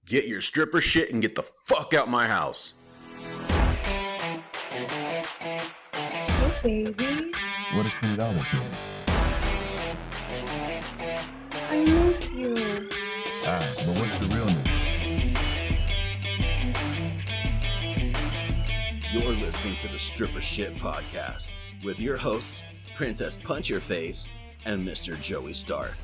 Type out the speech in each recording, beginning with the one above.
Get your stripper shit and get the fuck out my house. Hey, baby. What is $20 here? I miss you. But what's the realness? You're listening to the Stripper Shit Podcast with your hosts, Princess Punch Your Face and Mr. Joey Stark.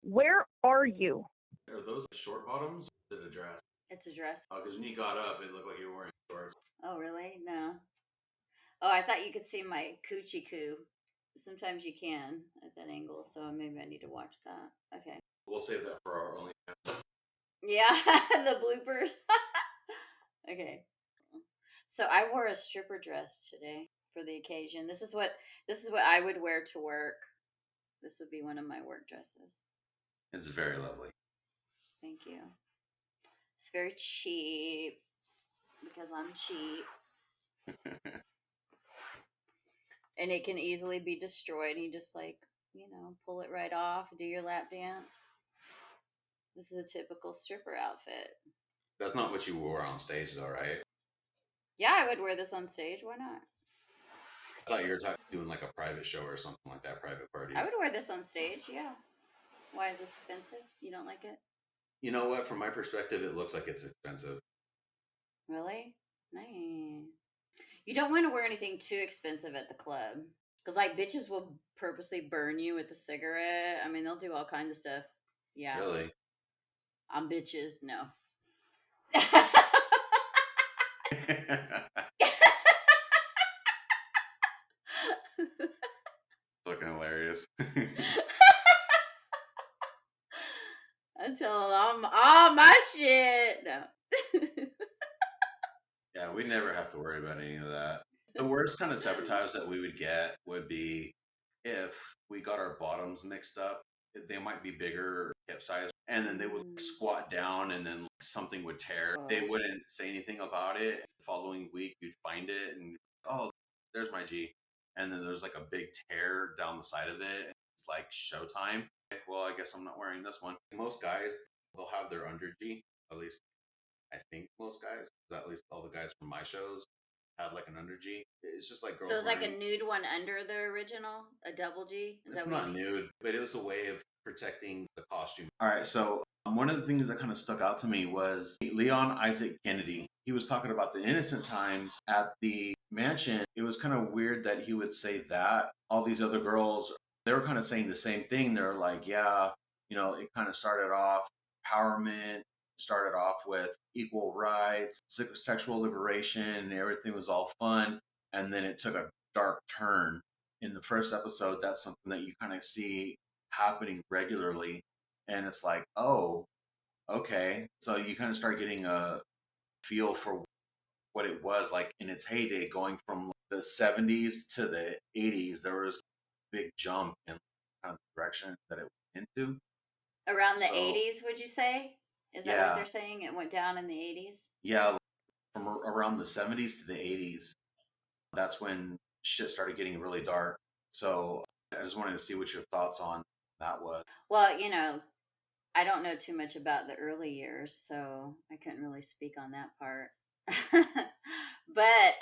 Where are you? Are those short bottoms or is it a dress? It's a dress. Oh, because when you got up, it looked like you were wearing shorts. Oh, really? No. Oh, I thought you could see my coochie coo. Sometimes you can at that angle, so maybe I need to watch that. Okay. We'll save that for our OnlyFans. Yeah, the bloopers. Okay. So I wore a stripper dress today for the occasion. This is what I would wear to work. This would be one of my work dresses. It's very lovely. Thank you. It's very cheap because I'm cheap. And it can easily be destroyed. You just pull it right off, do your lap dance. This is a typical stripper outfit. That's not what you wore on stage though, right? Yeah, I would wear this on stage. Why not? I thought you were doing like a private show or something like that, private party. I would wear this on stage, yeah. Why is this offensive? You don't like it? You know what? From my perspective, it looks like it's expensive. Really? Nice. You don't want to wear anything too expensive at the club. Because, bitches will purposely burn you with a cigarette. I mean, they'll do all kinds of stuff. Yeah. Really? I'm bitches. No. Looking hilarious. I tell them all my shit. No. Yeah, we never have to worry about any of that. The worst kind of sabotage that we would get would be if we got our bottoms mixed up. They might be bigger hip size, and then they would squat down, and then something would tear. Oh. They wouldn't say anything about it. The following week, you'd find it, and oh, there's my G. And then there's like a big tear down the side of it. It's like showtime. Well, I guess I'm not wearing this one. Most guys, they'll have their under G. At least I think most guys, at least all the guys from my shows had like an under G. It's just like girls. So it's like a nude one under the original, a double G? It's not nude, but it was a way of protecting the costume. All right, so one of the things that kind of stuck out to me was Leon Isaac Kennedy. He was talking about the innocent times at the mansion. It was kind of weird that he would say that. All these other girls, they were kind of saying the same thing. They're like, yeah, it kind of started off empowerment, started off with equal rights, sexual liberation, and everything was all fun. And then it took a dark turn. In the first episode, that's something that you kind of see happening regularly. And it's like, oh, okay. So you kind of start getting a feel for what it was like in its heyday, going from the 70s to the 80s. There was a big jump in kind of the direction that it went into. Around the 80s, would you say? Is that what they're saying? It went down in the 80s? Yeah, from around the 70s to the 80s. That's when shit started getting really dark. So I just wanted to see what your thoughts on that was. Well, I don't know too much about the early years, so I couldn't really speak on that part. But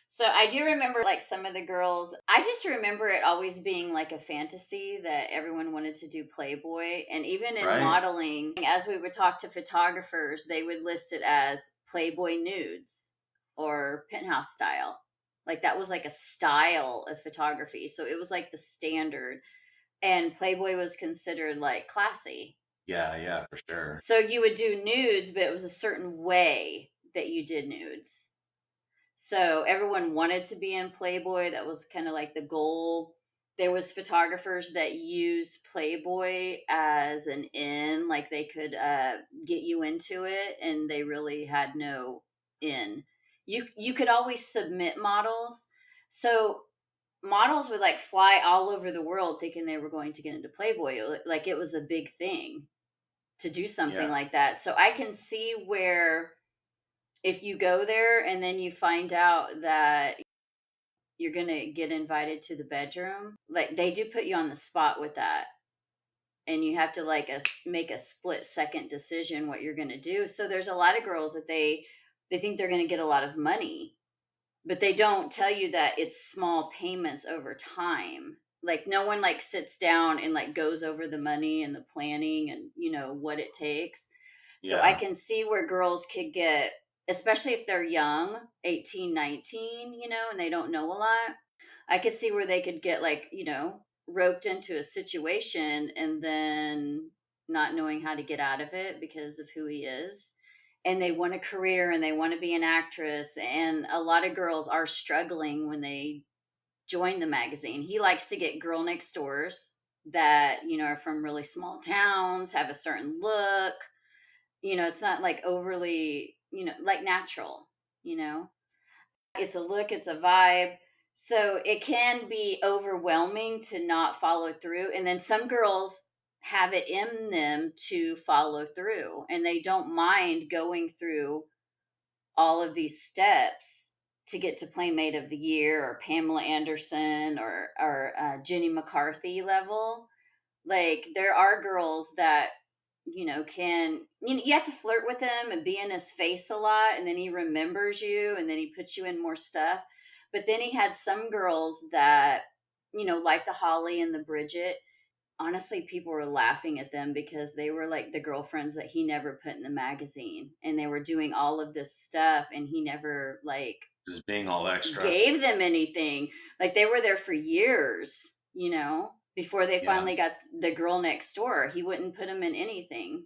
so I do remember like some of the girls. I just remember it always being like a fantasy that everyone wanted to do Playboy. And even in modeling, as we would talk to photographers, they would list it as Playboy nudes or penthouse style. Like that was like a style of photography. So it was like the standard. And Playboy was considered like classy. Yeah, for sure. So you would do nudes, but it was a certain way that you did nudes. So everyone wanted to be in Playboy. That was kind of like the goal. There was photographers that used Playboy as an in, like they could get you into it, and they really had no in. You could always submit models. So models would like fly all over the world thinking they were going to get into Playboy. Like it was a big thing to do something like that. So I can see where if you go there and then you find out that you're going to get invited to the bedroom. Like they do put you on the spot with that. And you have to like make a split second decision what you're going to do. So there's a lot of girls that they think they're going to get a lot of money, but they don't tell you that it's small payments over time. Like no one like sits down and like goes over the money and the planning and what it takes. So I Yeah. can see where girls could get, especially if they're young, 18, 19, and they don't know a lot. I could see where they could get like, roped into a situation and then not knowing how to get out of it because of who he is. And they want a career and they want to be an actress. And a lot of girls are struggling when they join the magazine. He likes to get girl next doors that, are from really small towns, have a certain look. It's not like overly, like natural, you know? It's a look, it's a vibe. So it can be overwhelming to not follow through. And then some girls have it in them to follow through and they don't mind going through all of these steps to get to Playmate of the Year or Pamela Anderson or Jenny McCarthy level. Like there are girls that you have to flirt with him and be in his face a lot, and then he remembers you and then he puts you in more stuff. But then he had some girls that like the Holly and the Bridget. Honestly, people were laughing at them because they were like the girlfriends that he never put in the magazine, and they were doing all of this stuff and he never like Just being all extra. gave them anything. Like they were there for years, before they Yeah. finally got the girl next door. He wouldn't put them in anything.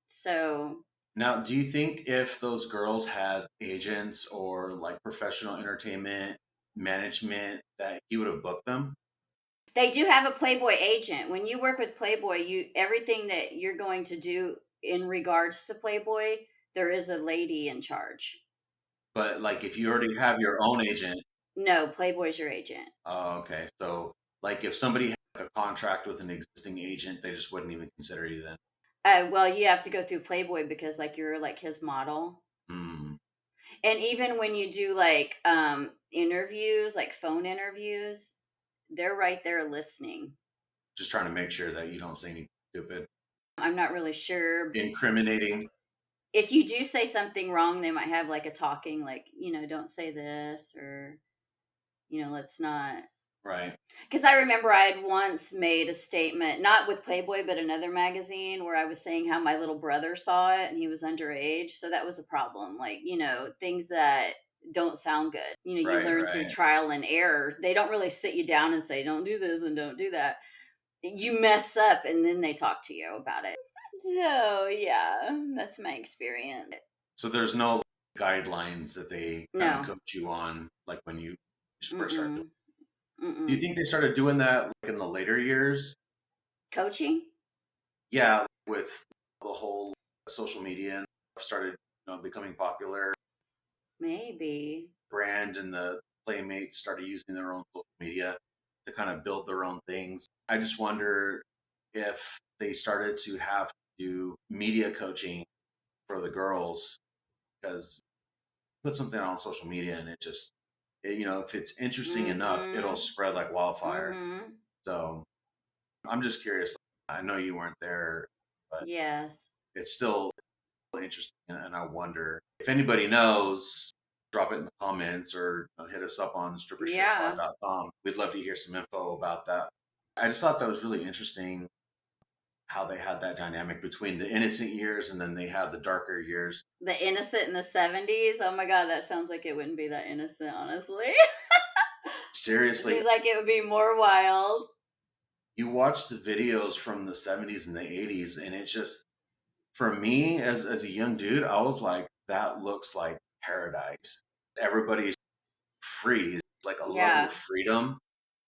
So Now, do you think if those girls had agents or like professional entertainment management that he would have booked them? they do have a Playboy agent. When you work with Playboy, everything that you're going to do in regards to Playboy, there is a lady in charge. But like if you already have your own agent, No, Playboy's your agent. oh, okay. So like if somebody had like, a contract with an existing agent, they just wouldn't even consider you then. Well, you have to go through Playboy because like you're like his model. Hmm. And even when you do like interviews, like phone interviews, they're right there listening. Just trying to make sure that you don't say anything stupid, I'm not really sure. incriminating. If you do say something wrong, they might have like a talking, like, don't say this or, let's not. Right. Because I remember I had once made a statement, not with Playboy, but another magazine, where I was saying how my little brother saw it and he was underage. So that was a problem. Like, things that don't sound good. You Right. learn through Right. trial and error. They don't really sit you down and say, don't do this and don't do that. You mess up and then they talk to you about it. So, yeah, that's my experience. So there's no guidelines that they kind No. of coach you on, like when you first started doing. Mm-mm. Do you think they started doing that like in the later years? Coaching? Yeah, with the whole social media and stuff started, becoming popular. Maybe. Brand and the Playmates started using their own social media to kind of build their own things. I just wonder if they started to have to do media coaching for the girls because put something on social media and it just, if it's interesting enough, it'll Mm-hmm. spread like wildfire. Mm-hmm. So I'm just curious. I know you weren't there, but Yes. it's still interesting. And I wonder if anybody knows, drop it in the comments or hit us up on Yeah. strippershitpod.com. We'd love to hear some info about that. I just thought that was really interesting how they had that dynamic between the innocent years and then they had the darker years. The innocent in the 70s. Oh my God, that sounds like it wouldn't be that innocent, honestly. Seriously, Seems like it would be more wild. you watch the videos from the 70s and the 80s, and it just, for me as a young dude, I was like, that looks like paradise. Everybody's free, like a level Yeah. of freedom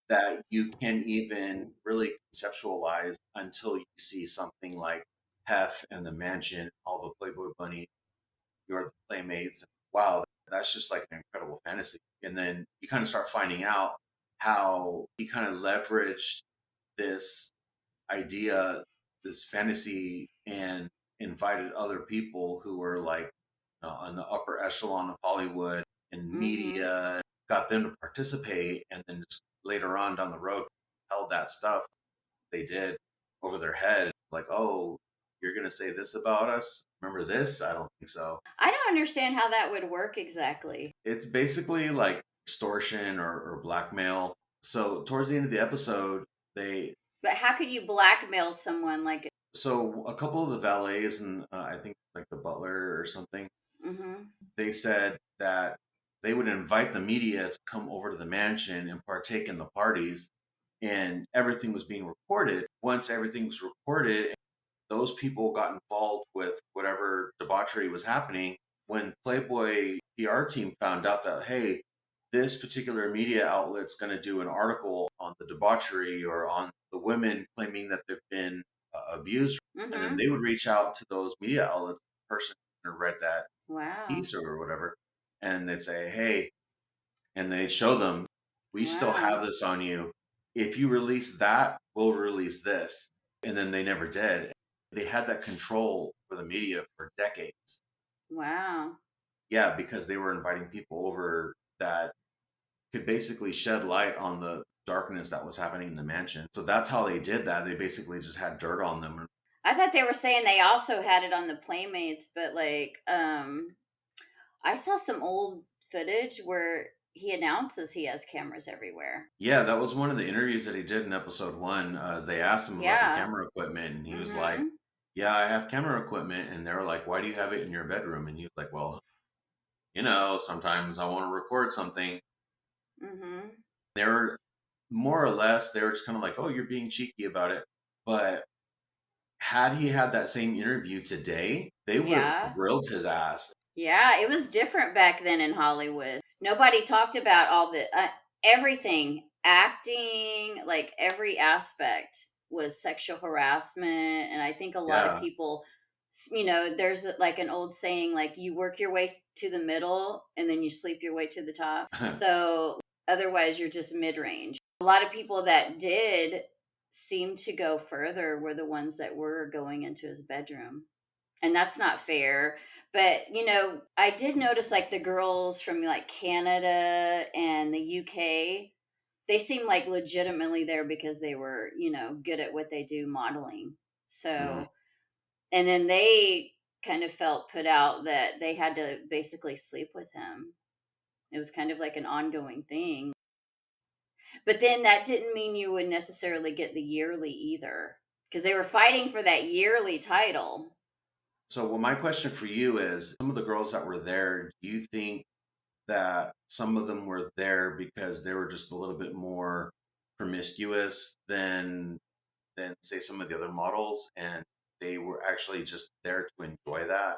that you can't even really conceptualize until you see something like Hef and the Mansion, all the Playboy Bunny, your Playmates. Wow, that's just like an incredible fantasy. And then you kind of start finding out how he kind of leveraged this idea, this fantasy, and invited other people who were like on the upper echelon of Hollywood and Mm-hmm. media. got them to participate, and then just later on down the road held that stuff they did over their head, like, oh, you're gonna say this about us? Remember this? I don't think so. I don't understand how that would work exactly. It's basically like extortion or blackmail. So towards the end of the episode, they But how could you blackmail someone like? so a couple of the valets and I think like the butler or something, Mm-hmm. they said that they would invite the media to come over to the mansion and partake in the parties, and everything was being recorded. Once everything was recorded, those people got involved with whatever debauchery was happening. When Playboy PR team found out that, hey, this particular media outlet's going to do an article on the debauchery or on the women claiming that they've been abused, and then Mm-hmm. they would reach out to those media outlets, the person who read that Wow. piece or whatever, and they'd say, hey, and they show them, we still Wow. have this on you. If you release that, we'll release this. And then they never did. They had that control for the media for decades. Wow. Yeah, because they were inviting people over that could basically shed light on the darkness that was happening in the mansion. So that's how they did that. They basically just had dirt on them. I thought they were saying they also had it on the Playmates, but like, I saw some old footage where he announces he has cameras everywhere. Yeah, that was one of the interviews that he did in episode one. They asked him about the Yeah. camera equipment, and he was like, Mm-hmm. yeah, I have camera equipment. And they were like, why do you have it in your bedroom? And he was like, well, sometimes I want to record something. Mm-hmm. They were more or less, they were just kind of like, oh, you're being cheeky about it. But had he had that same interview today, they would have Yeah. grilled his ass. Yeah, it was different back then in Hollywood. Nobody talked about all the everything, acting, like every aspect was sexual harassment. And I think a lot of Yeah. people, there's like an old saying, like you work your way to the middle and then you sleep your way to the top. So otherwise, you're just mid range. A lot of people that did seem to go further were the ones that were going into his bedroom, and that's not fair. But I did notice like the girls from like Canada and the UK, they seem like legitimately there because they were good at what they do, modeling. Mhm. So, and then they kind of felt put out that they had to basically sleep with him. It was kind of like an ongoing thing, but then that didn't mean you would necessarily get the yearly either, because they were fighting for that yearly title. So, well, my question for you is, some of the girls that were there, do you think that some of them were there because they were just a little bit more promiscuous than say some of the other models, and they were actually just there to enjoy that?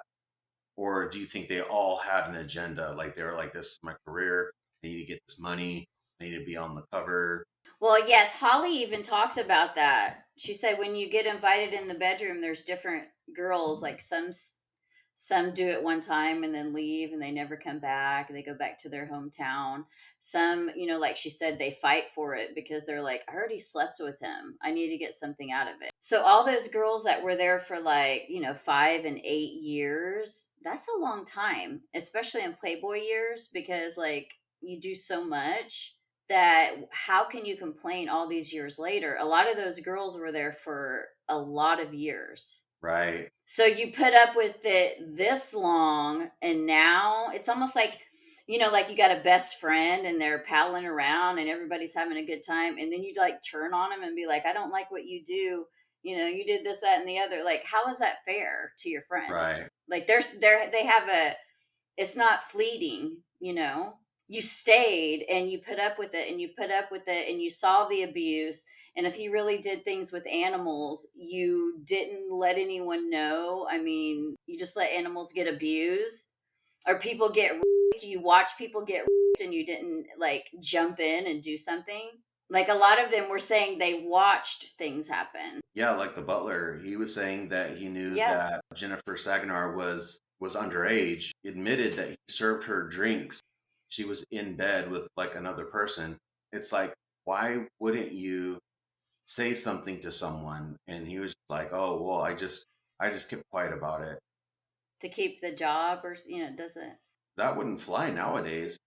Or do you think they all had an agenda? Like they were like, this is my career. I need to get this money. I need to be on the cover. Well, yes, Holly even talked about that. She said when you get invited in the bedroom, there's different girls. Like some do it one time and then leave and they never come back. They go back to their hometown. Some, like she said, they fight for it because they're like, I already slept with him. I need to get something out of it. So all those girls that were there for like 5 and 8 years, that's a long time, especially in Playboy years, because like you do so much that how can you complain all these years later? A lot of those girls were there for a lot of years. Right. So you put up with it this long, and now it's almost like, like you got a best friend and they're palling around and everybody's having a good time. And then you like turn on them and be like, I don't like what you do. You did this, that, and the other. Like, how is that fair to your friends? Right. Like, they have it's not fleeting. You stayed and you put up with it and you put up with it and you saw the abuse. And if he really did things with animals, you didn't let anyone know. I mean, you just let animals get abused or people get raped. You watch people get raped and you didn't like jump in and do something. Like a lot of them were saying they watched things happen. Yeah, like the butler, he was saying that he knew Yes. that Jennifer Saginaw was underage, admitted that he served her drinks. She was in bed with like another person. It's like, why wouldn't you say something to someone? And he was like, oh, well, I just kept quiet about it. To keep the job, or doesn't. That wouldn't fly nowadays.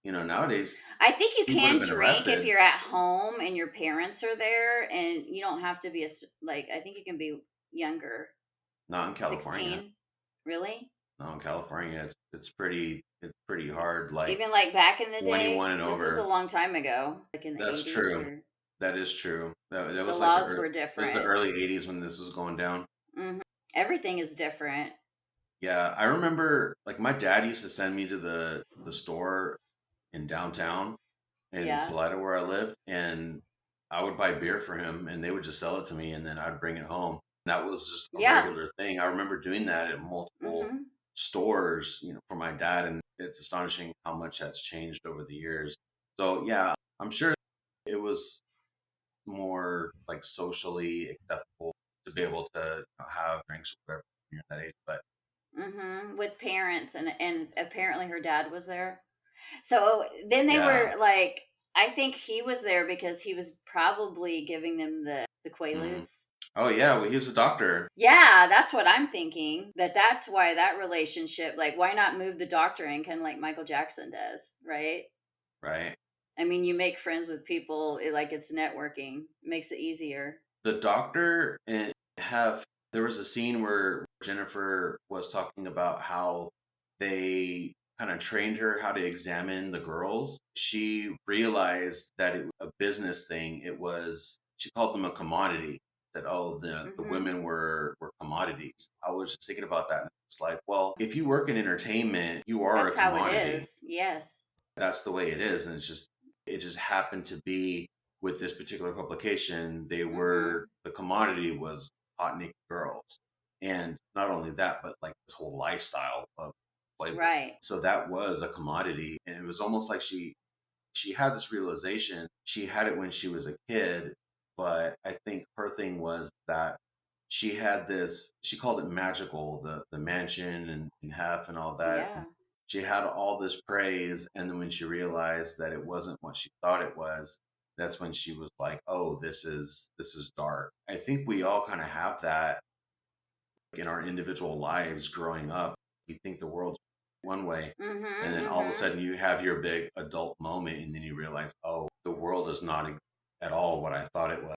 Nowadays I think you he would have can been drink if arrested. you're at home and your parents are there, and you don't have to be like, I think you can be younger, Not in California. 16. Really? No, in California, it's pretty hard. Like Even like back in the 21 day? and This was a over. long time ago, like in the That's 80s, true. or That is true. That the was like laws were it was the different. early '80s when this was going down. Hmm. Everything is different. Yeah, I remember like my dad used to send me to the store in downtown in Yeah. Salida where I lived, and I would buy beer for him, and they would just sell it to me, and then I'd bring it home. That was just a Yeah. regular thing. I remember doing that at multiple Hmm. stores, for my dad, and it's astonishing how much that's changed over the years. So yeah, I'm sure it was more like socially acceptable to be able to have drinks or whatever when you're that age. But With parents, and apparently her dad was there. So then they yeah, were like, I think he was there because he was probably giving them the hmm Quaaludes. oh yeah, well, he was a doctor, Yeah, that's what I'm thinking. That's why that relationship, like, why not move the doctor in, kind of like Michael Jackson does, right? right? I mean, you make friends with people, like it's networking, makes it easier. The doctor and have there was a scene where Jennifer was talking about how they kind of trained her how to examine the girls. She realized that it was a business thing. She called them a commodity. Said, "Oh, the Hmm. women were commodities." I was just thinking about that. And it's like, well, if you work in entertainment, you are a That's how it commodity. is. Yes. That's the way it is, and it just happened to be with this particular publication, they were Hmm. the commodity was hot naked girls, and not only that, but like this whole lifestyle of Playboy. Right. So that was a commodity, and it was almost like she had this realization. She had it when she was a kid, but I think her thing was that she had this. She called it magical, the mansion and half and all that. And Yeah. she had all this praise, and then when she realized that it wasn't what she thought it was, that's when she was like, "Oh, this is dark." I think we all kind of have that in our individual lives growing up. You think the world's one way, Hmm. and then all of a Hmm. sudden you have your big adult moment, and then you realize, oh, the world is not at all what I thought it was.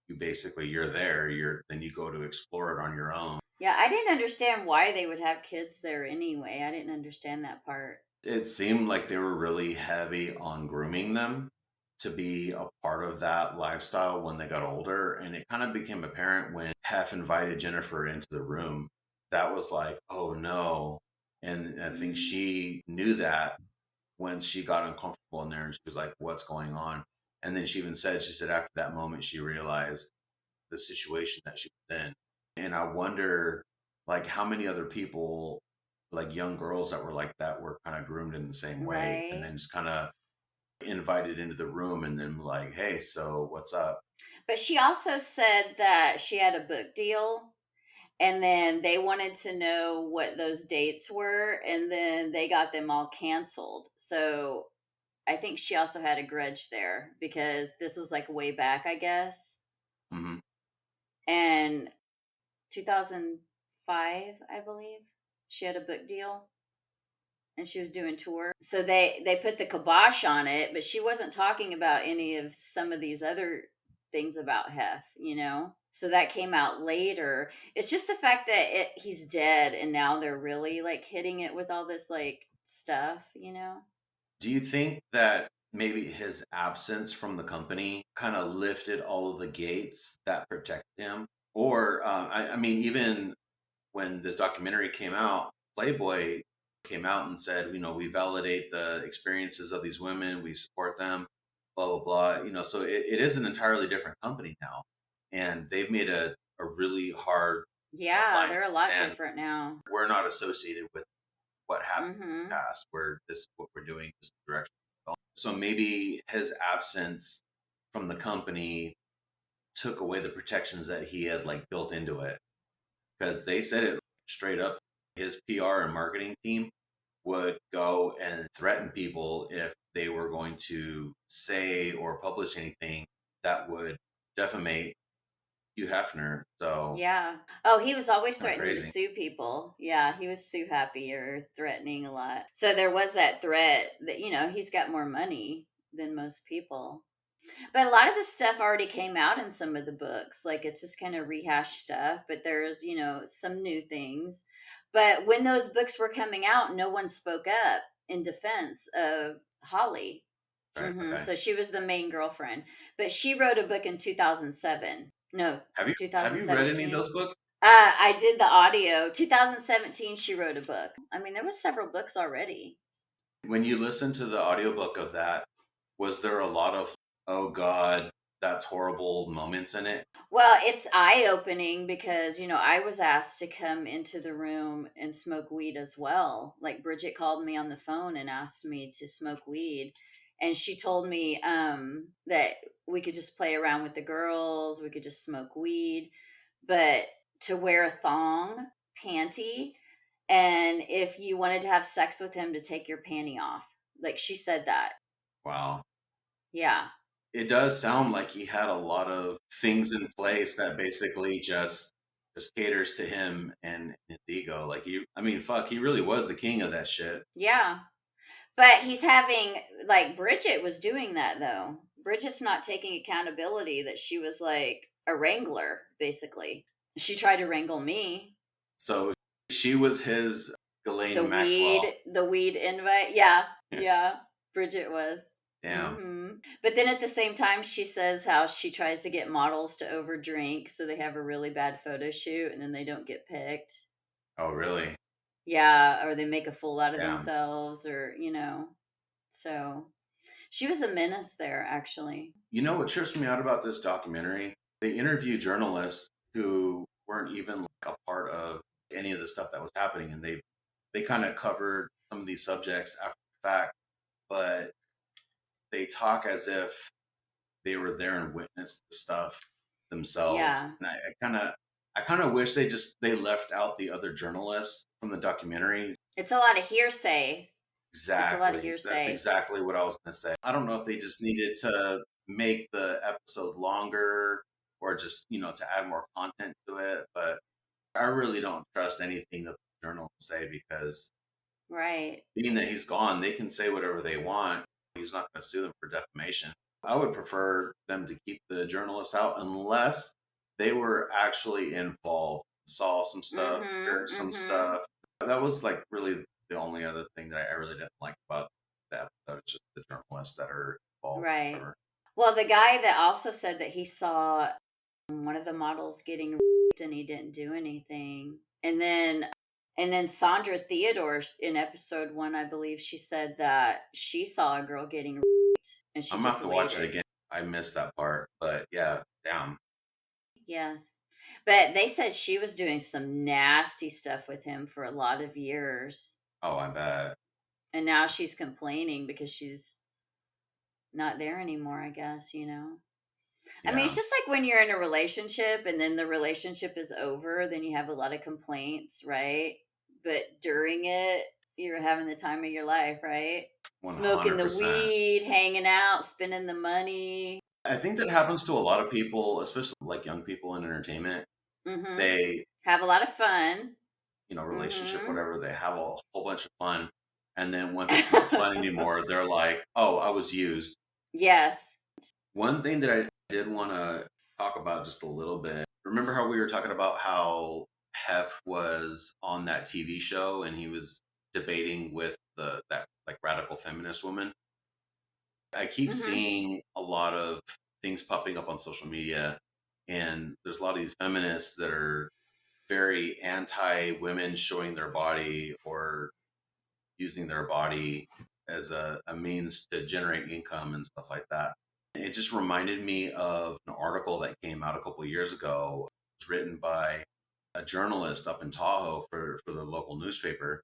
You're there. Then you go to explore it on your own. Yeah, I didn't understand why they would have kids there anyway. I didn't understand that part. It seemed like they were really heavy on grooming them to be a part of that lifestyle when they got older. And it kind of became apparent when Hef invited Jennifer into the room. That was like, oh no. And I think she knew that when she got uncomfortable in there and she was like, what's going on? And then she said after that moment, she realized the situation that she was in. And I wonder, like, how many other people, like young girls that were like that, were kind of groomed in the same way and Right. then just kind of invited into the room and then like, hey, so what's up? But she also said that she had a book deal, and then they wanted to know what those dates were, and then they got them all canceled. So I think she also had a grudge there because this was like way back, I guess. Hmm. And 2005, I believe, she had a book deal and she was doing tour. So they put the kibosh on it, but she wasn't talking about any of some of these other things about Hef. So that came out later. It's just the fact that he's dead, and now they're really like hitting it with all this like stuff. Do you think that maybe his absence from the company kind of lifted all of the gates that protected him? Or, I mean, even when this documentary came out, Playboy came out and said, we validate the experiences of these women, we support them, blah, blah, blah. So it is an entirely different company now. And they've made a really hard Yeah, line in they're a the lot sand. different now. We're not associated with what happened in the Mhm. past, where this is what we're doing, this is the direction we're going. So maybe his absence from the company took away the protections that he had like built into it, because they said it straight up. His PR and marketing team would go and threaten people if they were going to say or publish anything that would defamate Hugh Hefner. So Yeah. Oh, he was always kind of threatening to crazy. sue people. Yeah, he was sue happy or threatening a lot. So there was that threat that, he's got more money than most people. But a lot of the stuff already came out in some of the books. Like it's just kind of rehashed stuff, but there's, some new things. But when those books were coming out, no one spoke up in defense of Holly. Right. Okay. So she was the main girlfriend, but she wrote a book in 2007. No, Have you read any of 2017. those books? I did the audio. 2017, she wrote a book. I mean, there was several books already. When you listened to the audiobook of that, was there a lot of, oh God, that's horrible moments in it? Well, it's eye opening because, I was asked to come into the room and smoke weed as well. Like Bridget called me on the phone and asked me to smoke weed. And she told me that we could just play around with the girls, we could just smoke weed, but to wear a thong panty, and if you wanted to have sex with him, to take your panty off. Like she said that. Wow. Yeah. It does sound like he had a lot of things in place that basically just caters to him and his ego. Like I mean, fuck, he really was the king of that shit. Yeah. But he's having, like, Bridget was doing that though. Bridget's not taking accountability that she was like a wrangler, basically. She tried to wrangle me. So she was his Ghislaine Maxwell. The weed invite. Yeah. Yeah. Bridget was. Damn. But then at the same time, she says how she tries to get models to overdrink so they have a really bad photo shoot and then they don't get picked. Oh, really? Yeah, or they make a fool out of Damn. themselves, or, so she was a menace there, actually. You know what trips me out about this documentary? They interview journalists who weren't even like a part of any of the stuff that was happening, and they kind of covered some of these subjects after the fact, but they talk as if they were there and witnessed the stuff themselves. Yeah. And I kind of wish they left out the other journalists from the documentary. It's a lot of hearsay. Exactly. It's a lot of That's hearsay. exactly what I was going to say. I don't know if they just needed to make the episode longer or just, to add more content to it. But I really don't trust anything that the journalists say because Right. being that he's gone, they can say whatever they want. He's not going to sue them for defamation. I would prefer them to keep the journalists out unless they were actually involved, saw some stuff, heard some stuff. That was like really the only other thing that I really didn't like about the episode. It's just the journalists that are involved. Right. Whatever. Well, the guy that also said that he saw one of the models getting raped and he didn't do anything. And then Sandra Theodore in episode 1, I believe she said that she saw a girl getting raped and she I'm gonna just have to watch it waited. again. I missed that part, but yeah, damn. Yes. But they said she was doing some nasty stuff with him for a lot of years. Oh, I bet. And now she's complaining because she's not there anymore, I guess, I mean, it's Yeah. just like when you're in a relationship and then the relationship is over, then you have a lot of complaints, right? But during it, you're having the time of your life, right? Smoking the 100%. weed, hanging out, spending the money. I think that happens to a lot of people, especially like young people in entertainment. Mm-hmm. They, Have a lot of fun. relationship, whatever, they have a whole bunch of fun. And then once it's not fun anymore, they're like, oh, I was used. Yes. One thing that I did want to talk about just a little bit. Remember how we were talking about how Hef was on that TV show and he was debating with that like radical feminist woman? I keep seeing a lot of things popping up on social media, and there's a lot of these feminists that are very anti women showing their body or using their body as a means to generate income and stuff like that. It just reminded me of an article that came out a couple of years ago. It was written by a journalist up in Tahoe for the local newspaper.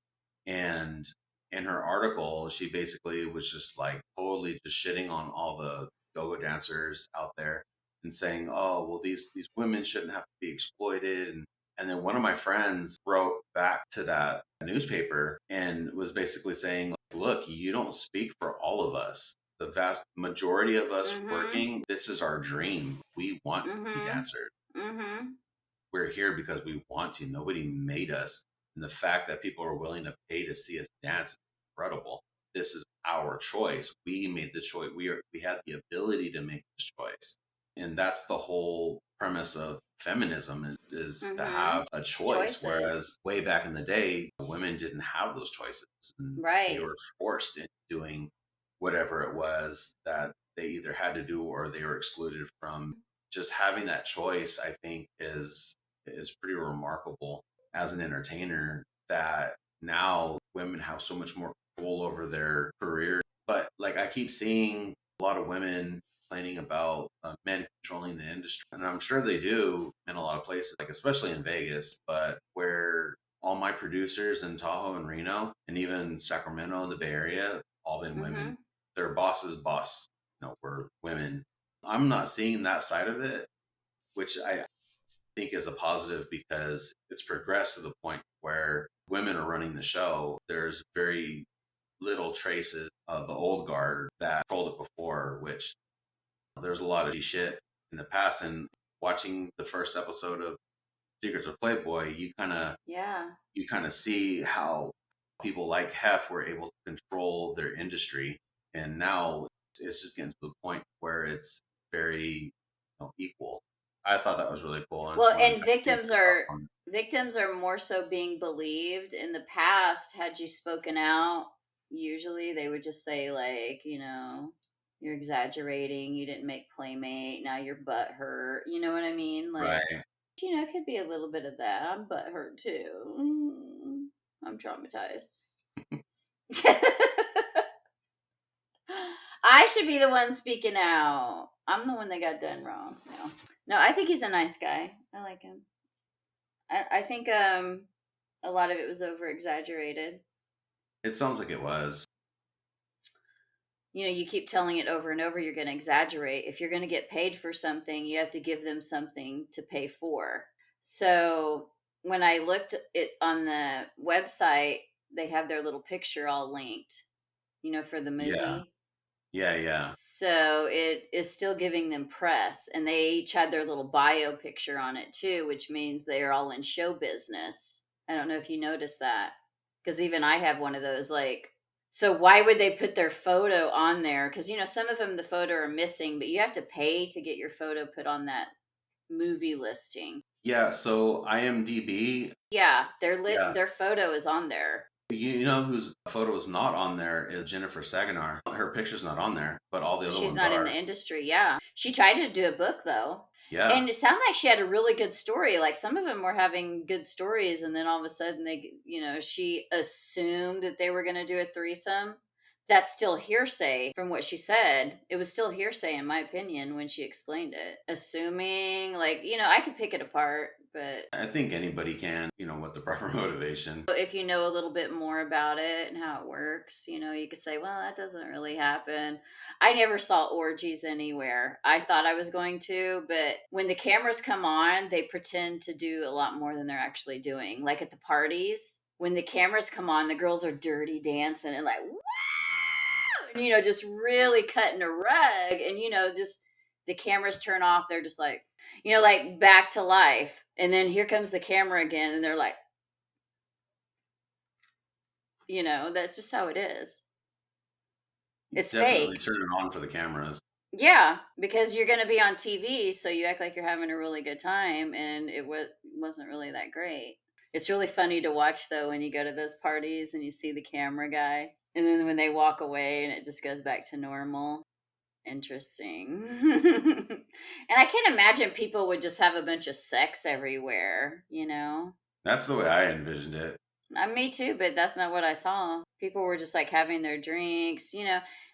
And in her article, she basically was just like totally just shitting on all the go-go dancers out there and saying, oh, well, these women shouldn't have to be exploited. And then one of my friends wrote back to that newspaper and was basically saying, like, look, you don't speak for all of us. The vast majority of us working, this is our dream. We want to be dancers. Mm-hmm. We're here because we want to. Nobody made us. And the fact that people are willing to pay to see us dance is incredible. This is our choice. We made the choice. We had the ability to make this choice. And that's the whole premise of feminism is to Mm-hmm. have a choice. Choices. Whereas way back in the day, women didn't have those choices. And they Right. were forced into doing whatever it was that they either had to do or they were excluded from. Just having that choice, I think, is pretty remarkable as an entertainer, that now women have so much more control over their career. But like, I keep seeing a lot of women complaining about men controlling the industry, and I'm sure they do in a lot of places, like especially in Vegas, but where all my producers in Tahoe and Reno and even Sacramento and the Bay Area have all been Mm-hmm. women. Their boss's boss, were women. I'm not seeing that side of it, which I think is a positive, because it's progressed to the point where women are running the show. There's very little traces of the old guard that controlled it before, which there's a lot of shit in the past. And watching the first episode of Secrets of Playboy, Yeah. you kind of see how people like Hef were able to control their industry, and now it's just getting to the point where it's very, equal. I thought that was really cool. I just Well, wanted and to give victims your thoughts are on it. victims are more so being believed. In the past, had you spoken out, usually they would just say like, you're exaggerating, you didn't make Playmate, now your butt hurt. You know what I mean? Like, Right. it could be a little bit of that. I'm butt hurt too. I'm traumatized. I should be the one speaking out. I'm the one that got done wrong. No, I think he's a nice guy. I like him. I think a lot of it was over exaggerated. It sounds like it was. You keep telling it over and over, you're going to exaggerate. If you're going to get paid for something, you have to give them something to pay for. So when I looked it on the website, they have their little picture all linked, for the Yeah. movie. Yeah. So it is still giving them press, and they each had their little bio picture on it too, which means they are all in show business. I don't know if you noticed that, because even I have one of those. Like, so why would they put their photo on there? Because some of them, the photo are missing, but you have to pay to get your photo put on that movie listing. Yeah. So IMDb, Yeah, yeah. their photo is on there. You know whose photo is not on there is Jennifer Sagonar. Her picture's not on there, but all the So other she's ones not in are. the industry. Yeah. She tried to do a book though. Yeah. And it sounded like she had a really good story. Like some of them were having good stories, and then all of a sudden she assumed that they were going to do a threesome. That's still hearsay from what she said. It was still hearsay in my opinion when she explained it. Assuming, like, I could pick it apart, but I think anybody can, with the proper motivation. if you know a little bit more about it and how it works, you could say, well, that doesn't really happen. I never saw orgies anywhere. I thought I was going to, but when the cameras come on, they pretend to do a lot more than they're actually doing. Like at the parties, when the cameras come on, the girls are dirty dancing and like, wow, and, just really cutting a rug. And, just the cameras turn off. They're just like, like back to life. And then here comes the camera again. And they're like, that's just how it is. It's Definitely fake. turn it on for the cameras. Yeah, because you're going to be on TV, so you act like you're having a really good time, and it wasn't really that great. It's really funny to watch, though, when you go to those parties and you see the camera guy, and then when they walk away and it just goes back to normal. Interesting. And I can't imagine people would just have a bunch of sex everywhere, That's the way I envisioned it. Me too, but that's not what I saw. People were just like having their drinks.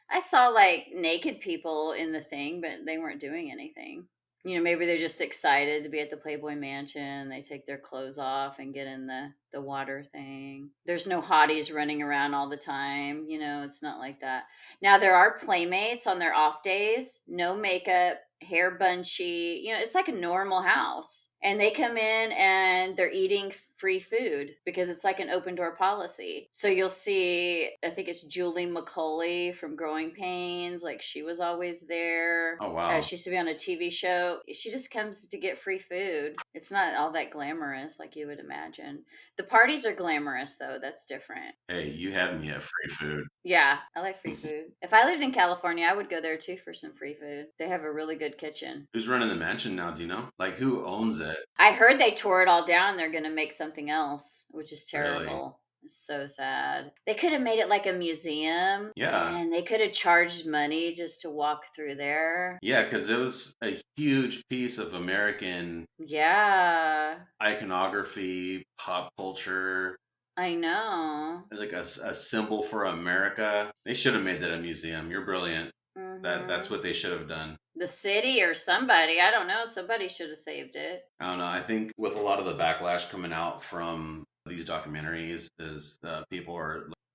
I saw like naked people in the thing, but they weren't doing anything. Maybe they're just excited to be at the Playboy Mansion. They take their clothes off and get in the water thing. There's no hotties running around all the time. It's not like that. Now, there are playmates on their off days, no makeup, hair bunchy. It's like a normal house. And they come in and they're eating free food because it's like an open door policy. So you'll see, I think it's Julie McCauley from Growing Pains. Like she was always there. Oh, wow. She used to be on a TV show. She just comes to get free food. It's not all that glamorous like you would imagine. The parties are glamorous though. That's different. Hey, you had me at free food. Yeah, I like free food. If I lived in California, I would go there too for some free food. They have a really good kitchen. Who's running the mansion now? Do you know? Like, who owns it? I heard they tore it all down. They're going to make something else, which is Really? terrible. It's so sad. They could have made it like a museum. Yeah. And they could have charged money just to walk through there. Yeah, because it was a huge piece of American Yeah, iconography, pop culture, I know. like a symbol for America. They should have made that a museum. You're brilliant. That's Mhm. what they should have done. The city or somebody. I don't know. Somebody should have saved it. I don't know. I think with a lot of the backlash coming out from these documentaries is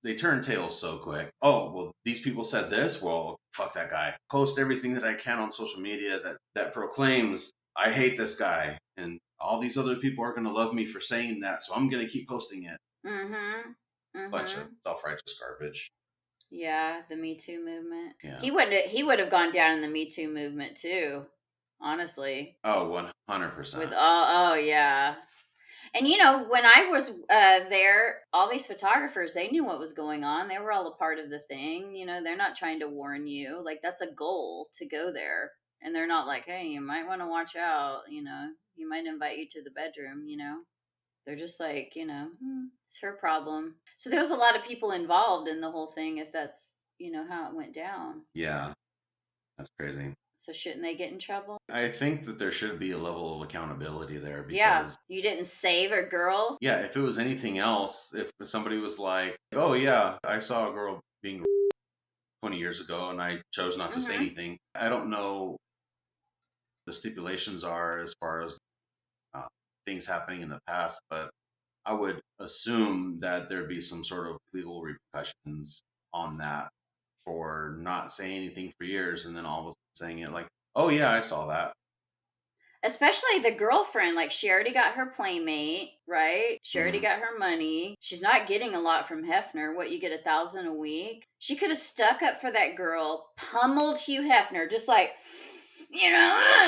they turn tails so quick. Oh, well, these people said this. Well, fuck that guy. Post everything that I can on social media that proclaims I hate this guy, and all these other people are going to love me for saying that. So I'm going to keep posting it. Mm-hmm. Bunch Mm-hmm. of self-righteous garbage. Yeah, the Me Too movement. Yeah. He would have gone down in the Me Too movement too. Honestly. Oh, 100%. With all, oh yeah. And when I was there, all these photographers, they knew what was going on. They were all a part of the thing. They're not trying to warn you. Like that's a goal to go there. And they're not like, hey, you might want to watch out. He might invite you to the bedroom. They're just like, it's her problem. So there was a lot of people involved in the whole thing. If that's how it went down. Yeah, that's crazy. So shouldn't they get in trouble? I think that there should be a level of accountability there because Yeah, you didn't save a girl. yeah, if it was anything else, if somebody was like, "Oh yeah, I saw a girl being 20 years ago and I chose not to say anything," I don't know the stipulations are as far as things happening in the past, but I would assume that there'd be some sort of legal repercussions on that for not saying anything for years and then all of a sudden saying it like, "Oh yeah, I saw that." Especially the girlfriend, like she already got her playmate, right? She already got her money. She's not getting a lot from Hefner. What, you get $1,000 a week? She could have stuck up for that girl, pummeled Hugh Hefner, just like,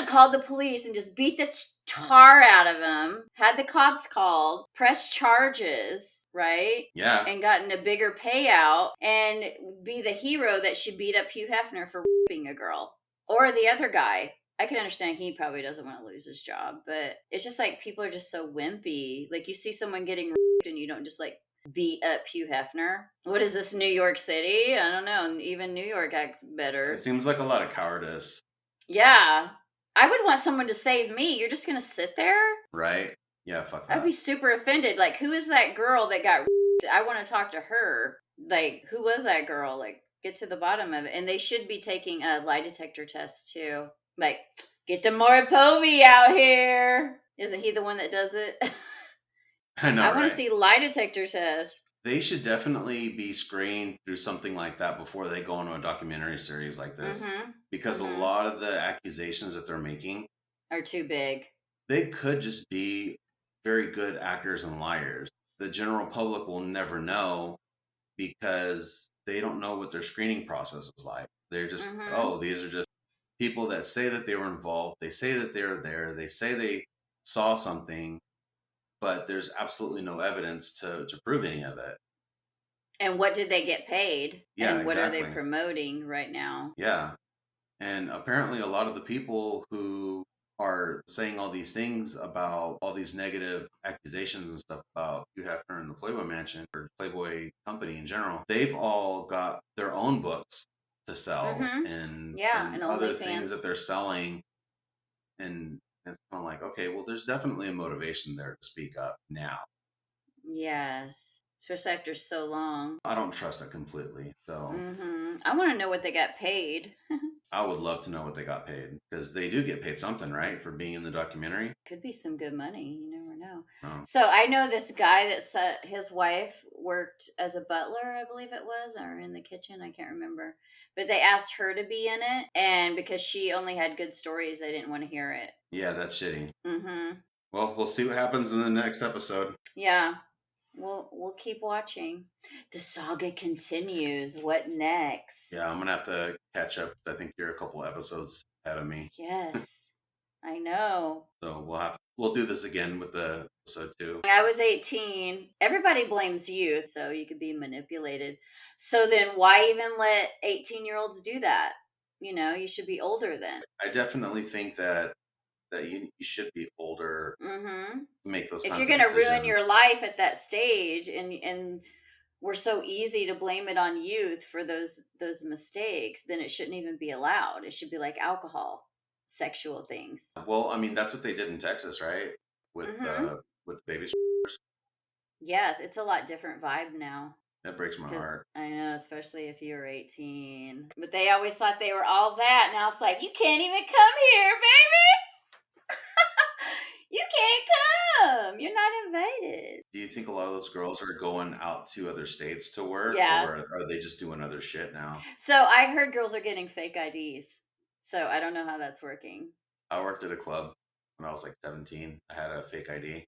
called the police and just beat the tar out of him, had the cops called, pressed charges, right? Yeah. And gotten a bigger payout and be the hero that she beat up Hugh Hefner for raping a girl. Or the other guy. I can understand he probably doesn't want to lose his job, but it's just like people are just so wimpy. Like you see someone getting raped and you don't just like beat up Hugh Hefner. What is this, New York City? I don't know. Even New York acts better. It seems like a lot of cowardice. Yeah. I would want someone to save me. You're just going to sit there? Right? Yeah, fuck that. I'd be super offended. Like, who is that girl that got raped? I want to talk to her. Like, who was that girl? Like, get to the bottom of it. And they should be taking a lie detector test too. Like, get the Moripovi out here. Isn't he the one that does it? I know. I want to see lie detector tests. They should definitely be screened through something like that before they go into a documentary series like this. Because a lot of the accusations that they're making are too big. They could just be very good actors and liars. The general public will never know because they don't know what their screening process is like. They're just, oh, these are just people that say that they were involved. They say that they're there. They say they saw something, but there's absolutely no evidence to prove any of it. And what did they get paid? Yeah, and what are they exactly. promoting right now? Yeah. And apparently a lot of the people who are saying all these things about all these negative accusations and stuff about Hugh Hefner and the Playboy Mansion or Playboy company in general, they've all got their own books to sell and other things that they're selling. And it's kind of like, okay, well, there's definitely a motivation there to speak up now. Yes. Especially after so long. I don't trust it completely. So I want to know what they got paid. I would love to know what they got paid because they do get paid something, right? For being in the documentary. Could be some good money. You never know. Oh. So I know this guy that said his wife worked as a butler, I believe it was, or in the kitchen. I can't remember. But they asked her to be in it. And because she only had good stories, they didn't want to hear it. Yeah, that's shitty. Well, we'll see what happens in the next episode. Yeah. We'll keep watching. The saga continues. What next? Yeah, I'm gonna have to catch up. I think you're a couple episodes ahead of me. Yes. I know. So we'll do this again with the episode 2. I was 18. Everybody blames youth, so you could be manipulated. So then why even let 18-year-olds do that? You should be older then. I definitely think that you should be older Mm-hmm. to make those If kinds you're of going to ruin decisions. your life at that stage, and we're so easy to blame it on youth for those mistakes, then it shouldn't even be allowed. It should be like alcohol, sexual things. Well, I mean, that's what they did in Texas, right? With Mm-hmm. with the baby. Yes, it's a lot different vibe now. That breaks my heart. I know, especially if you were 18. But they always thought they were all that. Now it's like, you can't even come here, baby. You can't come. You're not invited. Do you think a lot of those girls are going out to other states to work, Yeah. or are they just doing other shit now? So I heard girls are getting fake IDs. So I don't know how that's working. I worked at a club when I was like 17. I had a fake ID.